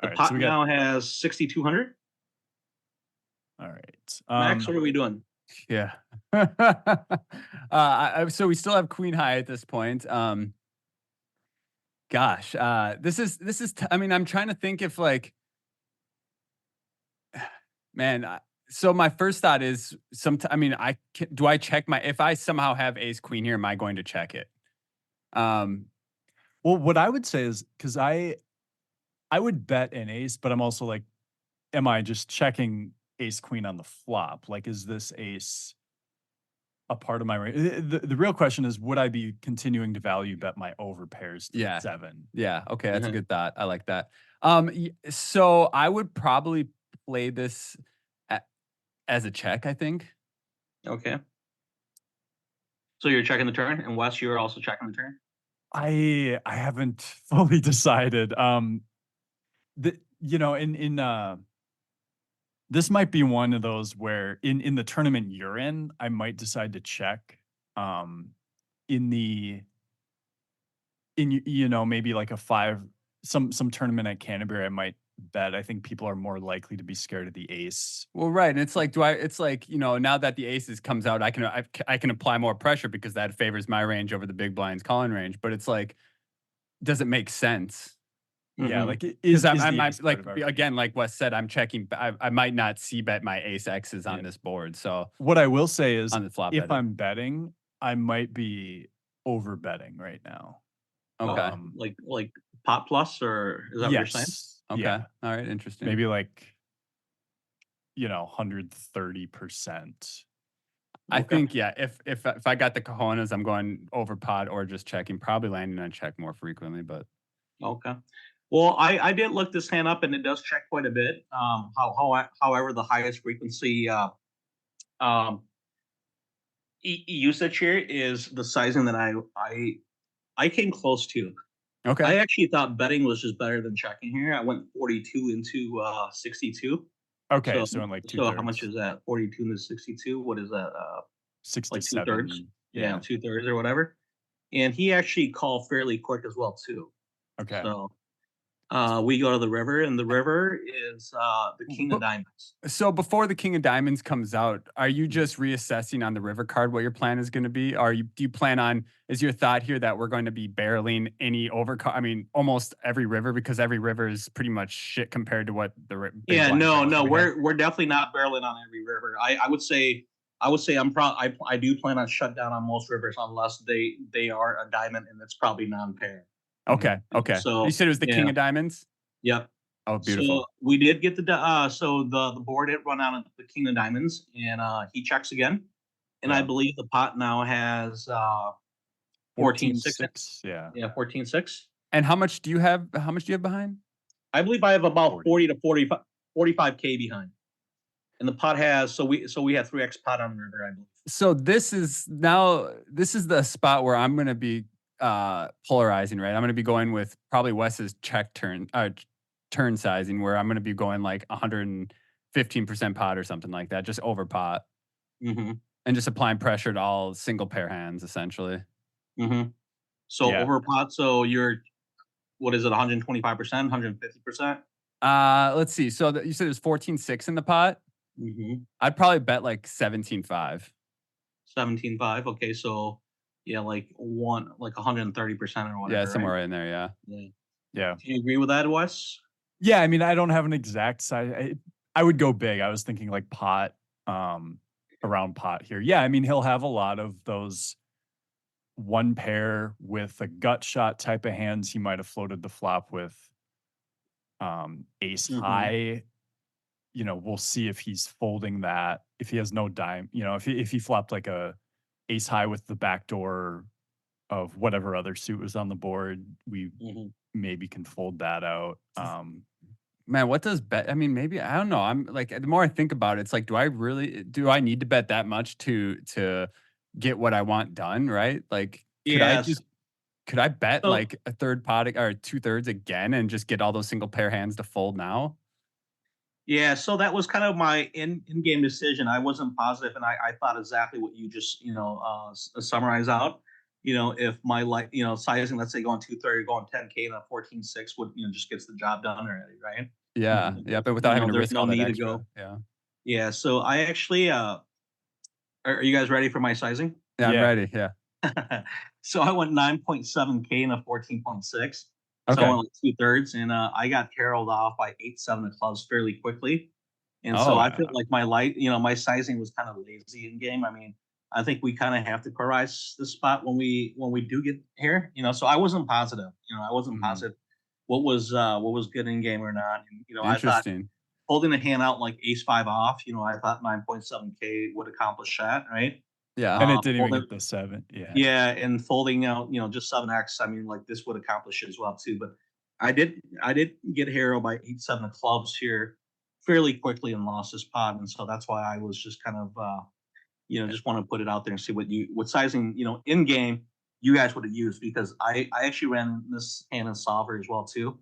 The pot so now has 6,200. All right. Max, what are we doing? Yeah. So we still have queen high at this point. Gosh, this is. I mean, I'm trying to think if like, man. So my first thought is do I check if I somehow have ace queen here, am I going to check it? Well, what I would say is because I would bet an ace, but I'm also like, am I just checking ace queen on the flop? Like, is this ace a part of my range? The real question is, would I be continuing to value bet my over pairs to 7? Yeah. Okay. That's a good thought. I like that. So I would probably play this as a check, I think. Okay. So you're checking the turn, and Wes, you're also checking the turn? I haven't fully decided. This might be one of those where in the tournament you're in, I might decide to check. Maybe like a 5, some tournament at Canterbury, I might bet. I think people are more likely to be scared of the ace. Well, right. And it's like, now that the aces comes out, I can apply more pressure because that favors my range over the big blind's calling range. But it's like, does it make sense? Yeah, like again, like Wes said, I'm checking. I might not C bet my ace X's on this board. So what I will say is, on the flop, if I'm betting, I might be over betting right now. Okay, like pot plus, or is that what you're saying? Okay, yeah. All right, interesting. Maybe like 130%. I think if I got the cojones, I'm going over pot or just checking. Probably landing on check more frequently, but okay. Well, I did look this hand up, and it does check quite a bit. However, the highest frequency usage here is the sizing that I came close to. Okay. I actually thought betting was just better than checking here. I went 42 into 62. Okay, so in like 2/3. So how much is that? 42 into 62. What is that? 67. Like 2/3. Yeah, 2/3 or whatever. And he actually called fairly quick as well too. Okay. So we go to the river, and the river is the king of diamonds. So before the king of diamonds comes out, are you just reassessing on the river card what your plan is going to be? Do you plan on, is your thought here that we're going to be barreling any overcard? I mean, almost every river, because every river is pretty much shit compared to what the we're definitely not barreling on every river. I would say I would say I do plan on shut down on most rivers unless they are a diamond and it's probably non-pair. Okay, Mhm. okay. You So said it was the king yeah, of diamonds? yep. Oh, So beautiful. we did get so the board had run out of the king of diamonds, and he checks again, and I Yeah. believe the pot now has 14-6. 14-6. Yeah. Yeah, 14-6. And how much do you have behind? I believe I have about 40. 40 to 45 45K behind. And the pot has we have 3x pot on the river, I believe. So this is the spot where I'm gonna be polarizing, right? I'm gonna be going with probably Wes's check turn sizing, where I'm gonna be going like 115% pot or something like that, just over pot. Mhm. And just applying pressure to all single pair hands, essentially. Mhm. So Yeah. over pot, so you're what is it, 125%, 150%? Let's see. So you said there's 14-6 in the pot. Mhm. I'd probably bet like 17-5. 17.5. Okay, so yeah, like 130% or Yeah, whatever, right? somewhere right in there. Yeah. Yeah. Yeah. Do you agree with that, Wes? Yeah, I mean, I don't have an exact size. I would go big. I was thinking like pot, around pot here. Yeah, I mean, he'll have a lot of those one pair with a gut shot type of hands. He might have floated the flop with ace Mhm. high. We'll see if he's folding that. If he has no dime, if he flopped like a ace high with the backdoor of whatever other suit was on the board, we Mhm. maybe can fold that out. Man, what does bet? I mean, maybe I don't know. I'm like, the more I think about it, it's like, do I need to bet that much to get what I want done? Right? Like, Yes. could I bet So like a third pot or 2/3 again and just get all those single pair hands to fold now? yeah, so that was kind of my in game decision. I wasn't positive, and I thought exactly what you just summarize out. If my sizing, let's say going 230, going 10K, and a 14-6 would just gets the job done already, right? Yeah, Mhm. yeah, but without having to There's risk no all that need to extra. go. Yeah, Yeah, so I actually are you guys ready for my sizing? yeah, I'm Yeah. ready. Yeah. So I went 9.7K and a 14.6. So I Okay. went like 2/3, and I got caroled off by 8-7 of clubs fairly quickly. And so Oh, I feel like my sizing was kind of lazy in game. I mean, I think we kind of have to prioritize the spot when we do get here. So I wasn't positive. I wasn't Mhm. positive what was good in game or not. And I thought interesting. holding the hand out like ace five off. I thought 9.7K would accomplish that, right? Yeah. And it didn't even Folding, get the 7. Yeah. yeah, and folding out, just 7x. I mean, like this would accomplish it as well too. But I did get hero by 8-7 of clubs here fairly quickly and lost this pot, and so that's why I was just kind of just want to put it out there and see what sizing in game you guys would have used, because I actually ran this hand in solver as well too,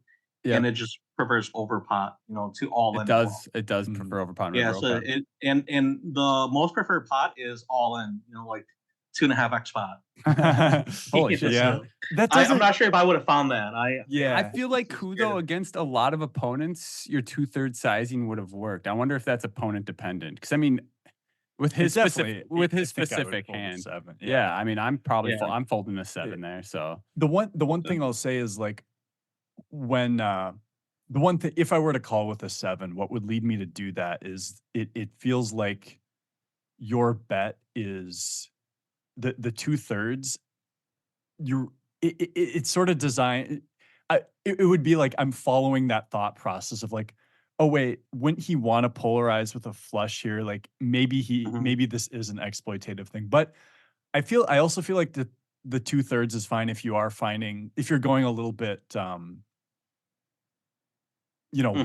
and Yep. it just prefers over pot to all It in as well. does. It does Mhm. prefer over pot and Yeah, river. so Okay. and the most preferred pot is all in, like 2.5x pot. Holy shit. Yeah. So That I'm doesn't not sure if I would have found that. I Yeah. feel like Kudo against a lot of opponents, your 2/3 sizing would have worked. I wonder if that's opponent dependent. Because I mean, with It his specific definitely with I his think I would specific fold a hand. 7. Yeah. Yeah, I mean, I'm probably Yeah. I'm folding a It 7 there. So the one thing I'll say is, like, when, the one thing, if I were to call with a 7, what would lead me to do that is it feels like your bet is the 2/3. You're it's sort of designed. It would be like I'm following that thought process of like, oh wait, wouldn't he want to polarize with a flush here? Like Mhm. maybe this is an exploitative thing. But I also feel like the 2/3 is fine if you're going a little bit Mhm.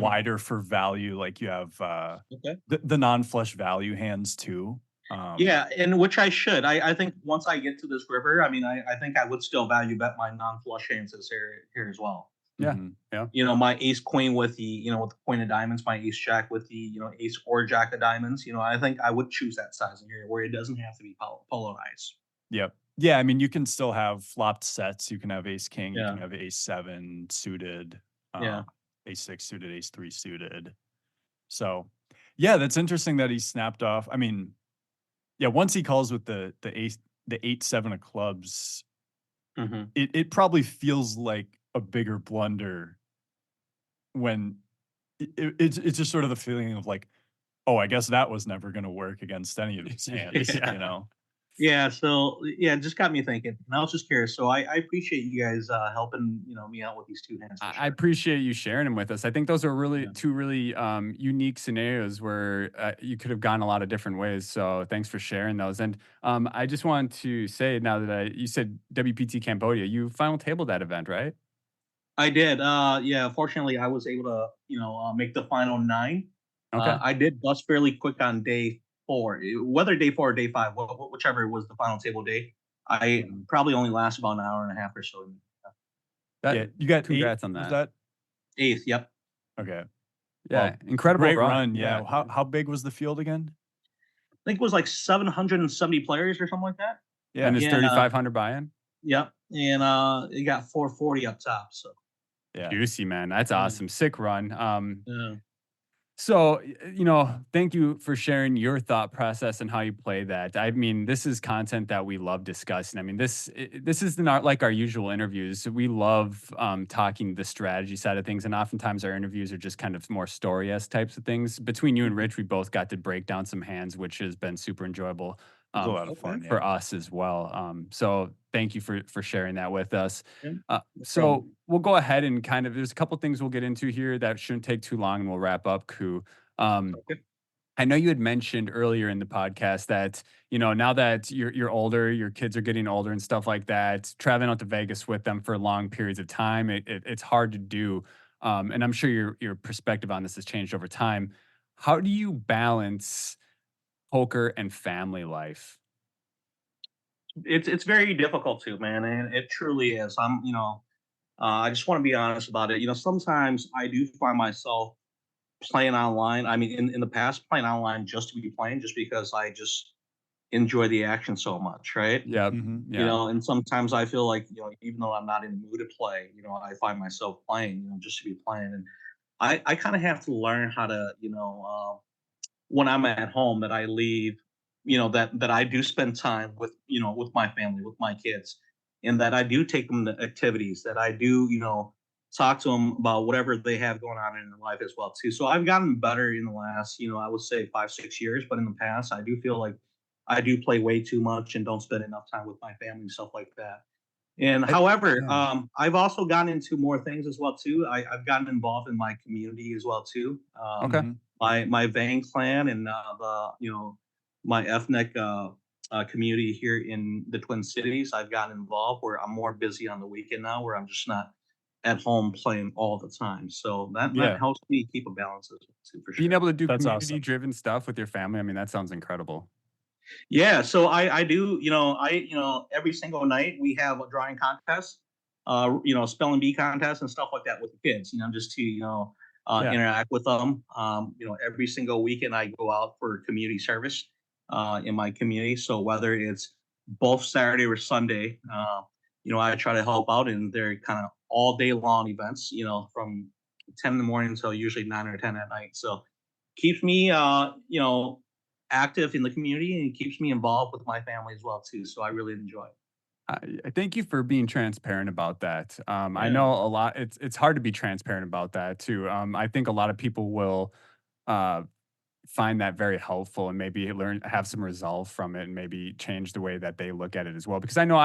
wider for value, like you have Okay. the non-flush value hands too. Um Yeah, and which I should. I think once I get to this river, I mean, I think I would still value bet my non-flush hands here as well. yeah. mhm. Yeah. My ace queen with the queen of diamonds, my ace jack with the ace or jack of diamonds. I think I would choose that size in here where it doesn't have to be polarized. Yep. Yeah, I mean, you can still have flopped sets. You can have ace king, you can Yeah, have ace 7 suited, yeah. ace 6 suited, ace 3 suited. So, yeah, that's interesting that he snapped off. I mean, yeah, once he calls with the 8-7 of clubs, Hmm. it probably feels like a bigger blunder when it's just sort of the feeling of like, oh, I guess that was never going to work against any of his hands, Yeah. you know? Yeah, so yeah, it just got me thinking. And I was just curious. So I appreciate you guys helping, me out with these two hands for I sure. appreciate you sharing them with us. I think those are really Yeah. two really unique scenarios where you could have gone a lot of different ways. So thanks for sharing those. And I just wanted to say now that you said WPT Cambodia, you final tabled that event, right? I did. Yeah, fortunately I was able to, make the final nine. Okay. I did bust fairly quick on day four. Whether day four or day five, whichever was the final table day, I Mhm. probably only last about an hour and a half or so. That Yeah, you got 8, congrats on was that. that? Eighth, yep. Okay. Yeah, Well, incredible great run. run, Yeah. yeah. How big was the field again? I think it was like 770 players or something like that. And Yeah, it's Yeah, 3,500 buy-in. yep. And it got 440 up top. So yeah. Juicy, man. That's yeah, awesome. Sick run. yeah. So, thank you for sharing your thought process and how you play that. I mean, this is content that we love discussing. I mean, this is not like our usual interviews. We love talking the strategy side of things, and oftentimes our interviews are just kind of more story-esque types of things. Between you and Mhm. Rich, we both got to break down some hands, which has been super enjoyable It was a lot of Okay. fun, for yeah. us as well. So, thank you for sharing that with us. Yeah, no So problem. we'll go ahead and kind of there's a couple things we'll get into here that shouldn't take too long, and we'll wrap up. Ku. Um, Okay. I know you had mentioned earlier in the podcast that, now that you're older, your kids are getting older and stuff like that, traveling out to Vegas with them for long periods of time, it's hard to do. And I'm sure your perspective on this has changed over time. How do you balance poker and family life? It's very difficult to, man, and it truly is. I just want to be honest about it. Sometimes I do find myself playing online. I mean, in the past, playing online just to be playing, just because I just enjoy the action so much, right? Yeah, Mhm. yeah. And sometimes I feel like, even though I'm not in the mood to play, I find myself playing, just to be playing. And I kind of have to learn how to, when I'm at home that I leave, that I do spend time with, with my family, with my kids, and that I do take them to activities, that I do, talk to them about whatever they have going on in their life as well too. So I've gotten better in the last, I would say 5, 6 years, but in the past, I do feel like I do play way too much and don't spend enough time with my family and stuff like that. And however, Yeah. I've also gotten into more things as well too. I've gotten involved in my community as well too. Okay. Mhm. My Vang clan and my ethnic community here in the Twin Cities. I've gotten involved where I'm more busy on the weekend now, where I'm just not at home playing all the time. So that Yeah, helps me keep a balance as well too, for Being sure. able to do that's awesome. community-driven stuff with your family, I mean, that sounds incredible. Yeah, so I do, every single night we have a drawing contest, spelling bee contest and stuff like that with the kids, just to, Yeah. interact with them. Every single weekend I go out for community service in my community. So whether it's both Saturday or Sunday, I try to help out, and they're kind of all day long events, from 10 in the morning until usually 9 or 10 at night. So keeps me, active in the community, and it keeps me involved with my family as well too. So I really enjoy it. I thank you for being transparent about that. I Yeah. know a lot. It's hard to be transparent about that too. I think a lot of people will uh, find that very helpful and maybe have some resolve from it and maybe change the way that they look at it as well. Because I know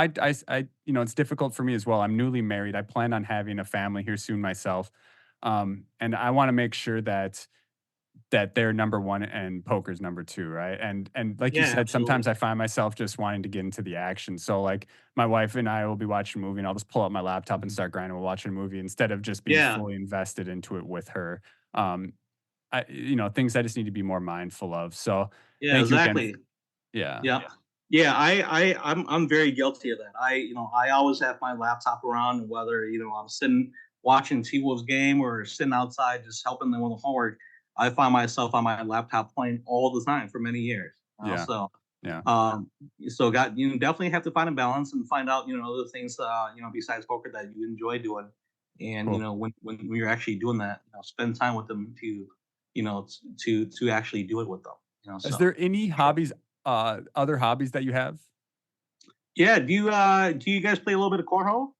it's difficult for me as well. I'm newly married. I plan on having a family here soon myself, and I want to make sure that they're number one and poker's number two, right? And like you Yeah, said, absolutely. sometimes I find myself just wanting to get into the action. So like my wife and I will be watching a movie and I'll just pull up my laptop and Mhm. start grinding while watching a movie instead of just being Yeah. fully invested into it with her. Um, things I just need to be more mindful of. So Yeah, thank you again. exactly. Yeah. Yeah. Yeah, I'm very guilty of that. I always have my laptop around, whether, I'm sitting watching T-Wolves game or sitting outside just helping them with the homework. I find myself on my laptop playing all the time for many years. Yeah. So Yeah. um so got you definitely have to find a balance and find out, other things besides poker that you enjoy doing. And Cool. when you're actually doing that, spend time with them to, to actually do it with them. Is So there any sure. hobbies, other hobbies that you have? Yeah, do you guys play a little bit of cornhole?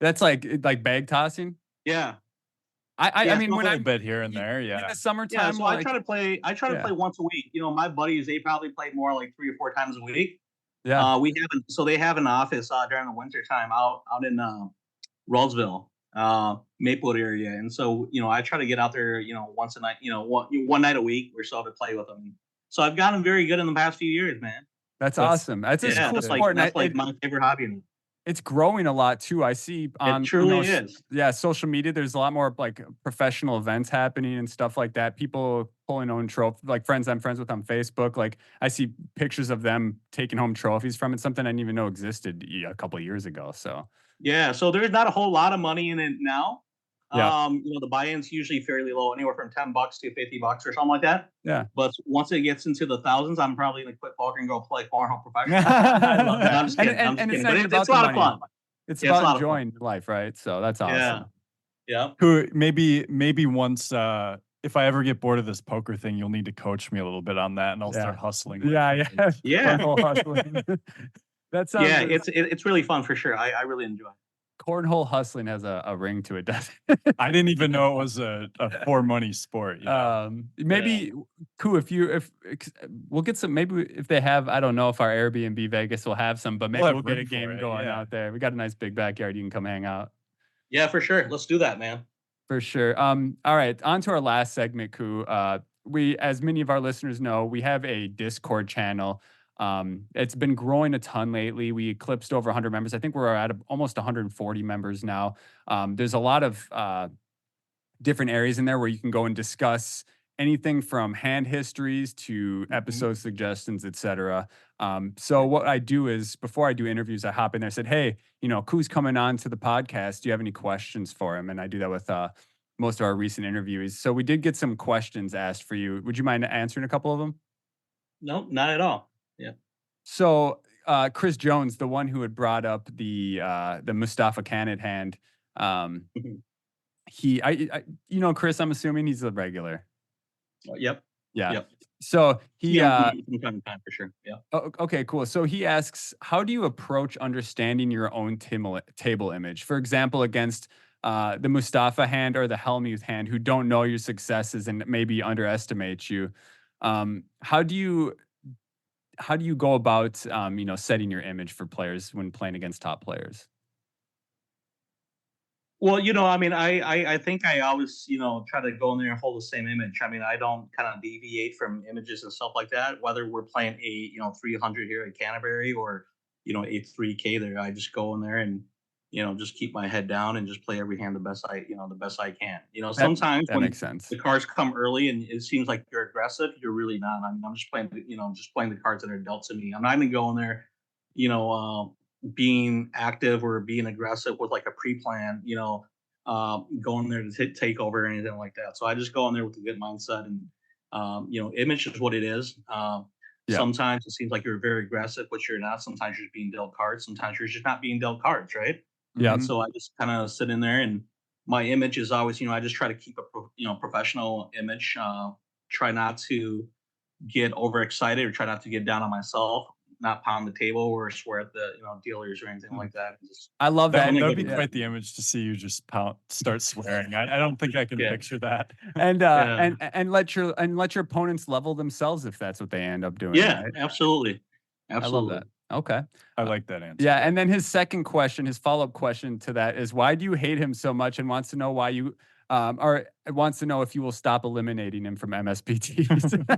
That's like bag tossing? Yeah. I mean, when A I'm bit here and there, in yeah. the Yeah, summertime, so well, I like, try to play. I try to yeah, play once a week. My buddies, they probably play more like 3 or 4 times a week. yeah, They have an office during the winter time out in Roseville, Maplewood area, and so I try to get out there, once a night, one night a week or so to play with them. So I've gotten very good in the past few years, man. that's That's awesome. That's a that's Yeah, cool that's like sport, and that's like my favorite hobby. it's growing a lot too. I see It on, truly is. yeah, social media, there's a lot more like professional events happening and stuff like that. People pulling own trophy, like friends I'm friends with on Facebook. Like I see pictures of them taking home trophies from it, something I didn't even know existed a couple of years ago. So Yeah, so there's not a whole lot of money in it now. yeah, The buy-in's usually fairly low, anywhere from $10 to $50 or something like that. yeah. But once it gets into the thousands, I'm probably gonna quit poker and go play cornhole professionally. I love No, that. I'm just kidding. I'm just And it's kidding. not But even it's about a the lot of money. fun. It's Yeah, it's a about lot of fun. enjoying life, right? So that's Yeah. awesome. Yeah. Who maybe once if I ever get bored of this poker thing, you'll need to coach me a little bit on that, and I'll Yeah. start hustling. Yeah, yeah. Yeah. Cornhole hustling. That Yeah. sounds It's really fun for sure. I really enjoy it. cornhole hustling has a ring to it, doesn't I didn't even know it was a for money sport. maybe cool if we'll get some, maybe if they have, I don't know if our Airbnb Vegas will have some, but maybe We'll we'll have get a room for game it, going yeah. out there. We got a nice big backyard. You can come hang out. Yeah, for sure. Let's do that, man. For sure. All right, on to our last segment, Koo. We, as many of our listeners know, we have a Discord channel. It's been growing a ton lately. We eclipsed over 100 members. I think we're at almost 140 members now. There's a lot of different areas in there where you can go and discuss anything from hand histories to episode suggestions, etc. So what I do is before I do interviews, I hop in there and said, hey, Koo's coming on to the podcast. Do you have any questions for him? And I do that with most of our recent interviewees. So we did get some questions asked for you. Would you mind answering a couple of them? No, not at all. Yeah. So Chris Jones, the one who had brought up the Mustafa Cannon hand, Mhm. Chris, I'm assuming he's a regular. Yep. Yeah. Yep. So he, Yeah, from time to time for sure. Yeah. okay, cool. So he asks, how do you approach understanding your own table image? For example, against the Mustafa hand or the Helmuth hand who don't know your successes and maybe underestimate you. How do you go about, setting your image for players when playing against top players? Well, I mean, I think I always, try to go in there and hold the same image. I mean, I don't kind of deviate from images and stuff like that. Whether we're playing a 300 here at Canterbury or a 3K there, I just go in there and just keep my head down and just play every hand the best I can. Sometimes That when makes sense. the cards come early and it seems like you're aggressive, you're really not. I mean, I'm just playing, just playing the cards that are dealt to me. I'm not even going there, being active or being aggressive with like a pre-plan, going there to take over or anything like that. So I just go in there with a good mindset and, image is what it is. Yeah. Sometimes it seems like you're very aggressive, but you're not. Sometimes you're just being dealt cards. Sometimes you're just not being dealt cards, right? Yeah. And so I just kind of sit in there, and my image is always, I just try to keep a professional image. Try not to get overexcited or try not to get down on myself, not pound the table or swear at the dealers or anything like that. Just, I love that. That would be Yeah. quite the image to see you just start swearing. I don't think I can Yeah. picture that. And Yeah. and let your opponents level themselves if that's what they end up doing. Yeah, Right? absolutely. I love Absolutely. that. Okay. I like that answer. Yeah, and then his second question, his follow-up question to that is, why do you hate him so much, and wants to know why you or wants to know if you will stop eliminating him from MSPTs.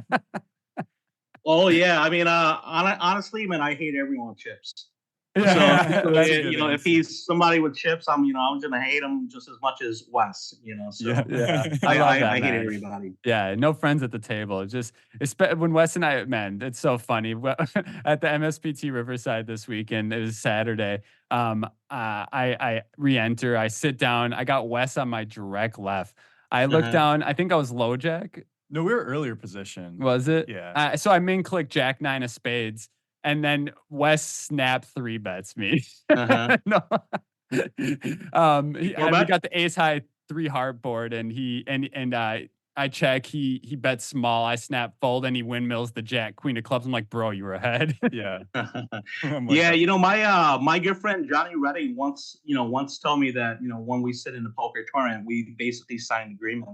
Oh yeah, I mean, honestly, man, I hate everyone with chips. Yeah, So that's a good if answer. he's somebody with chips, I'm gonna hate him just as much as Wes. So Yeah. I love that, I hate man. everybody. Yeah, no friends at the table. Just when Wes and I, man, it's so funny. At the MSPT Riverside this weekend, it was Saturday. I re-enter. I sit down. I got Wes on my direct left. I look Uh-huh. down. I think I was low jack. No, we were earlier position. Was it? Yeah. So I main click Jack 9 of spades, and then Wes snap 3 bets me. Uh-huh. No. We bet? got the ace high 3 heart board, and I check. He bets small. I snap fold, and he windmills the jack queen of clubs. I'm like, bro, you were ahead. Yeah. I'm like, Yeah, my good friend Johnny Redding once told me that when we sit in the poker tournament, we basically sign an agreement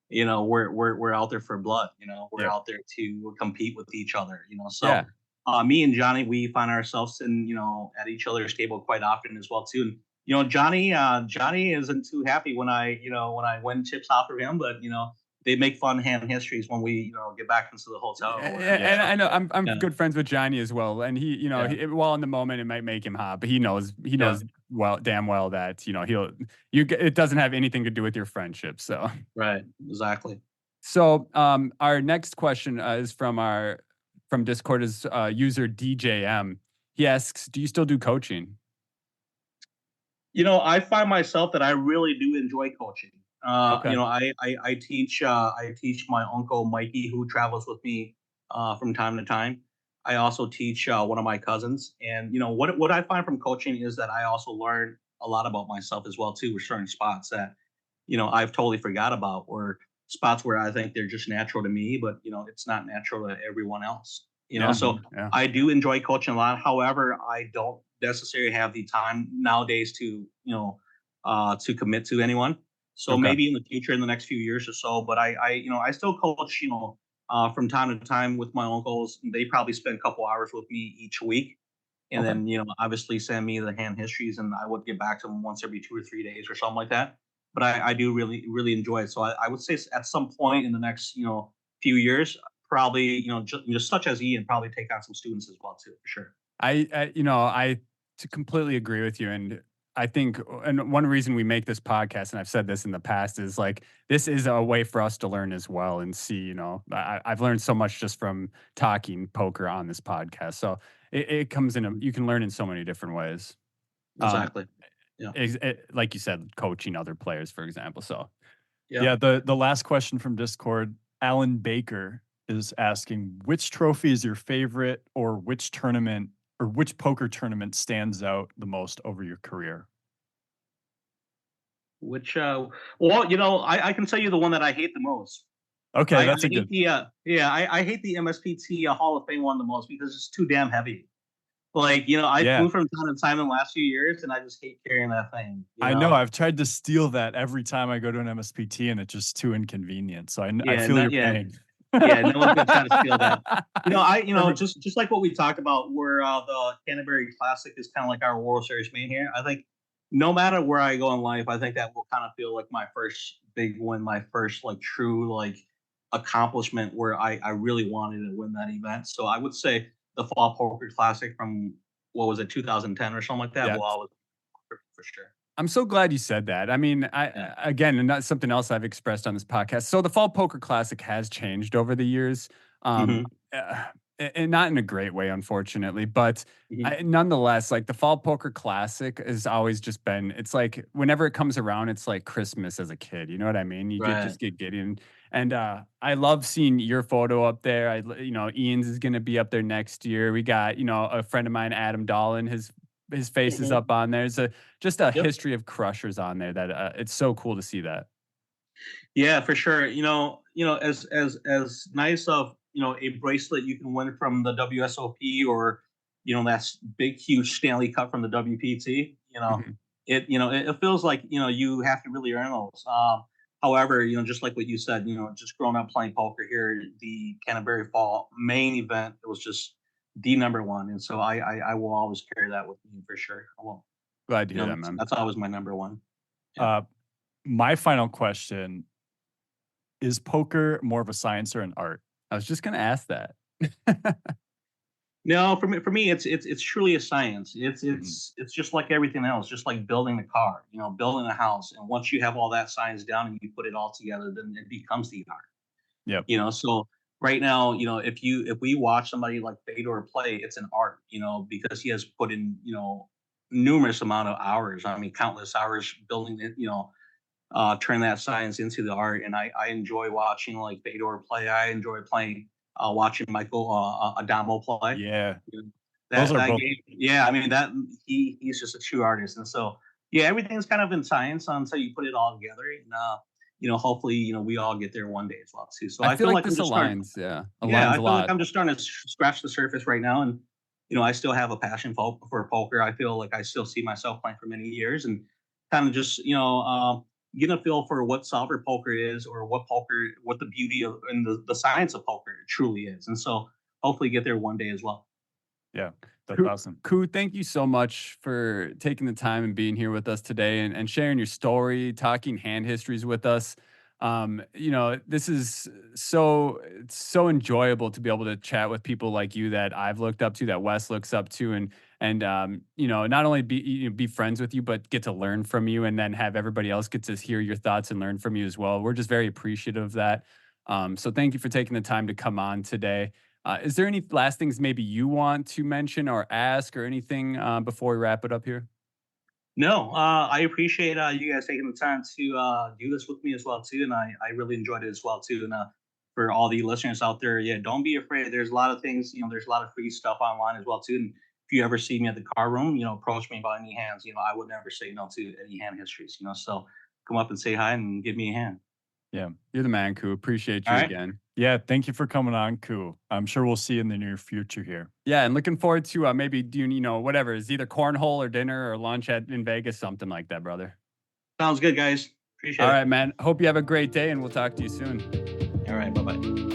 that we're out there for blood. We're yeah. out there to compete with each other. So Yeah. me and Johnny, we find ourselves in at each other's table quite often as well too. And Johnny isn't too happy when I win chips off of him, but they make fun hand histories when we get back into the hotel or whatever. And Yeah. I know I'm Yeah, good friends with Johnny as well, and yeah, while in the moment it might make him hot, but he yeah. knows damn well that it doesn't have anything to do with your friendship. So Right, exactly. our next question is from Discord is user DJM. He asks, "Do you still do coaching?" I find myself that I really do enjoy coaching. Okay. I teach my uncle Mikey, who travels with me from time to time. I also teach one of my cousins, and what I find from coaching is that I also learn a lot about myself as well too. With certain spots that I've totally forgot about, or spots where I think they're just natural to me, but it's not natural to everyone else. Yeah. So Yeah. I do enjoy coaching a lot. However, I don't necessarily have the time nowadays to commit to anyone. So Okay. maybe in the future, in the next few years or so. But I still coach from time to time with my uncles. They probably spend a couple hours with me each week, and Okay. then obviously send me the hand histories, and I would get back to them once every 2 or 3 days or something like that. But I do really enjoy it. So I would say at some point in the next few years, probably just such as Ian, probably take on some students as well too, for sure. I completely agree with you, and I think, and one reason we make this podcast, and I've said this in the past, is like this is a way for us to learn as well and see. I've learned so much just from talking poker on this podcast. So it comes in. You can learn in so many different ways. Um, Exactly. Yeah. like you said, coaching other players, for example. So Yeah. Yeah, the last question from Discord, Alan Baker is asking, which trophy is your favorite, or which tournament or which poker tournament stands out the most over your career? Which well, I can tell you the one that I hate the most. Okay, I that's a hate good. the I hate the MSPT Hall of Fame one the most because it's too damn heavy. Like, I Yeah, flew from time to time in the last few years, and I just hate carrying that thing. I know. I've tried to steal that every time I go to an MSPT, and it's just too inconvenient. So I Yeah, feel no, your yeah, pain. yeah. No one's gonna try to steal that. Perfect. Just like what we talked about, where the Canterbury Classic is kind of like our World Series main here. I think no matter where I go in life, I think that will kind of feel like my first big win, my first like true like accomplishment where I really wanted to win that event. So I would say the Fall Poker Classic from what was it, 2010 or something like that Yeah. will always for sure. I'm so glad you said that. I mean, Yeah. again, and that's something else I've expressed on this podcast. So the Fall Poker Classic has changed over the years, um, Hmm. uh, and not in a great way, unfortunately. But Hmm. nonetheless, like the Fall Poker Classic has always just been. It's like whenever it comes around, it's like Christmas as a kid. You know what I mean? You Right. just get giddy, and I love seeing your photo up there. Ian's is going to be up there next year. We got a friend of mine, Adam Dolan. His face is Hmm. up on there. Just a Yep. history of crushers on there that it's so cool to see that. Yeah, for sure. As nice of a bracelet you can win from the WSOP, or that big huge Stanley Cup from the WPT. Mhm. It feels like you have to really earn those. However, just like what you said, just growing up playing poker here, the Canterbury Fall main event, it was just the number one, and so I will always carry that with me for sure. I won't. Glad to hear that, man. That's always my number one. Yeah. Uh, my final question is: poker more of a science or an art? I was just gonna ask that. No, for me, it's truly a science. It's Mhm. it's it's just like everything else, just like building a car, building a house. And once you have all that science down and you put it all together, then it becomes the art. Yep. So right now, if we watch somebody like Fedor play, it's an art, because he has put in, numerous amount of hours. I mean, countless hours building it, turn that science into the art. And I enjoy watching like Fedor play. I enjoy playing, watching Michael Adamo play. Yeah, You know, those are that both. game, yeah. I mean that he's just a true artist, and so yeah, everything's kind of in science until you put it all together. And hopefully, we all get there one day as well too. So I I feel feel like like I'm this just starting. aligns. Yeah, Yeah, aligns I a feel like lot. I'm just starting to scratch the surface right now, and I still have a passion for poker. I feel like I still see myself playing for many years, and kind of just getting a feel for what solver poker is, or what the beauty of and the science of poker truly is, and so hopefully get there one day as well. Yeah, that's Ku, awesome. Ku, thank you so much for taking the time and being here with us today and sharing your story, talking hand histories with us. This is it's so enjoyable to be able to chat with people like you that I've looked up to, that Wes looks up to, and not only be friends with you, but get to learn from you, and then have everybody else get to hear your thoughts and learn from you as well. We're just very appreciative of that. So thank you for taking the time to come on today. Is there any last things maybe you want to mention or ask or anything before we wrap it up here? No, I appreciate you guys taking the time to do this with me as well too, and I really enjoyed it as well too. And for all the listeners out there, yeah, don't be afraid. There's a lot of things, there's a lot of free stuff online as well too. And if you ever see me at the car room, approach me by any hands. I would never say no to any hand histories. So come up and say hi and give me a hand. Yeah. You're the man, Ku. Appreciate All you right. again. Yeah. Thank you for coming on, Ku. I'm sure we'll see you in the near future here. Yeah, and looking forward to maybe doing whatever is either cornhole or dinner or lunch in Vegas, something like that, brother. Sounds good, guys. Appreciate All it. right, man. Hope you have a great day, and we'll talk to you soon. All right. Bye bye.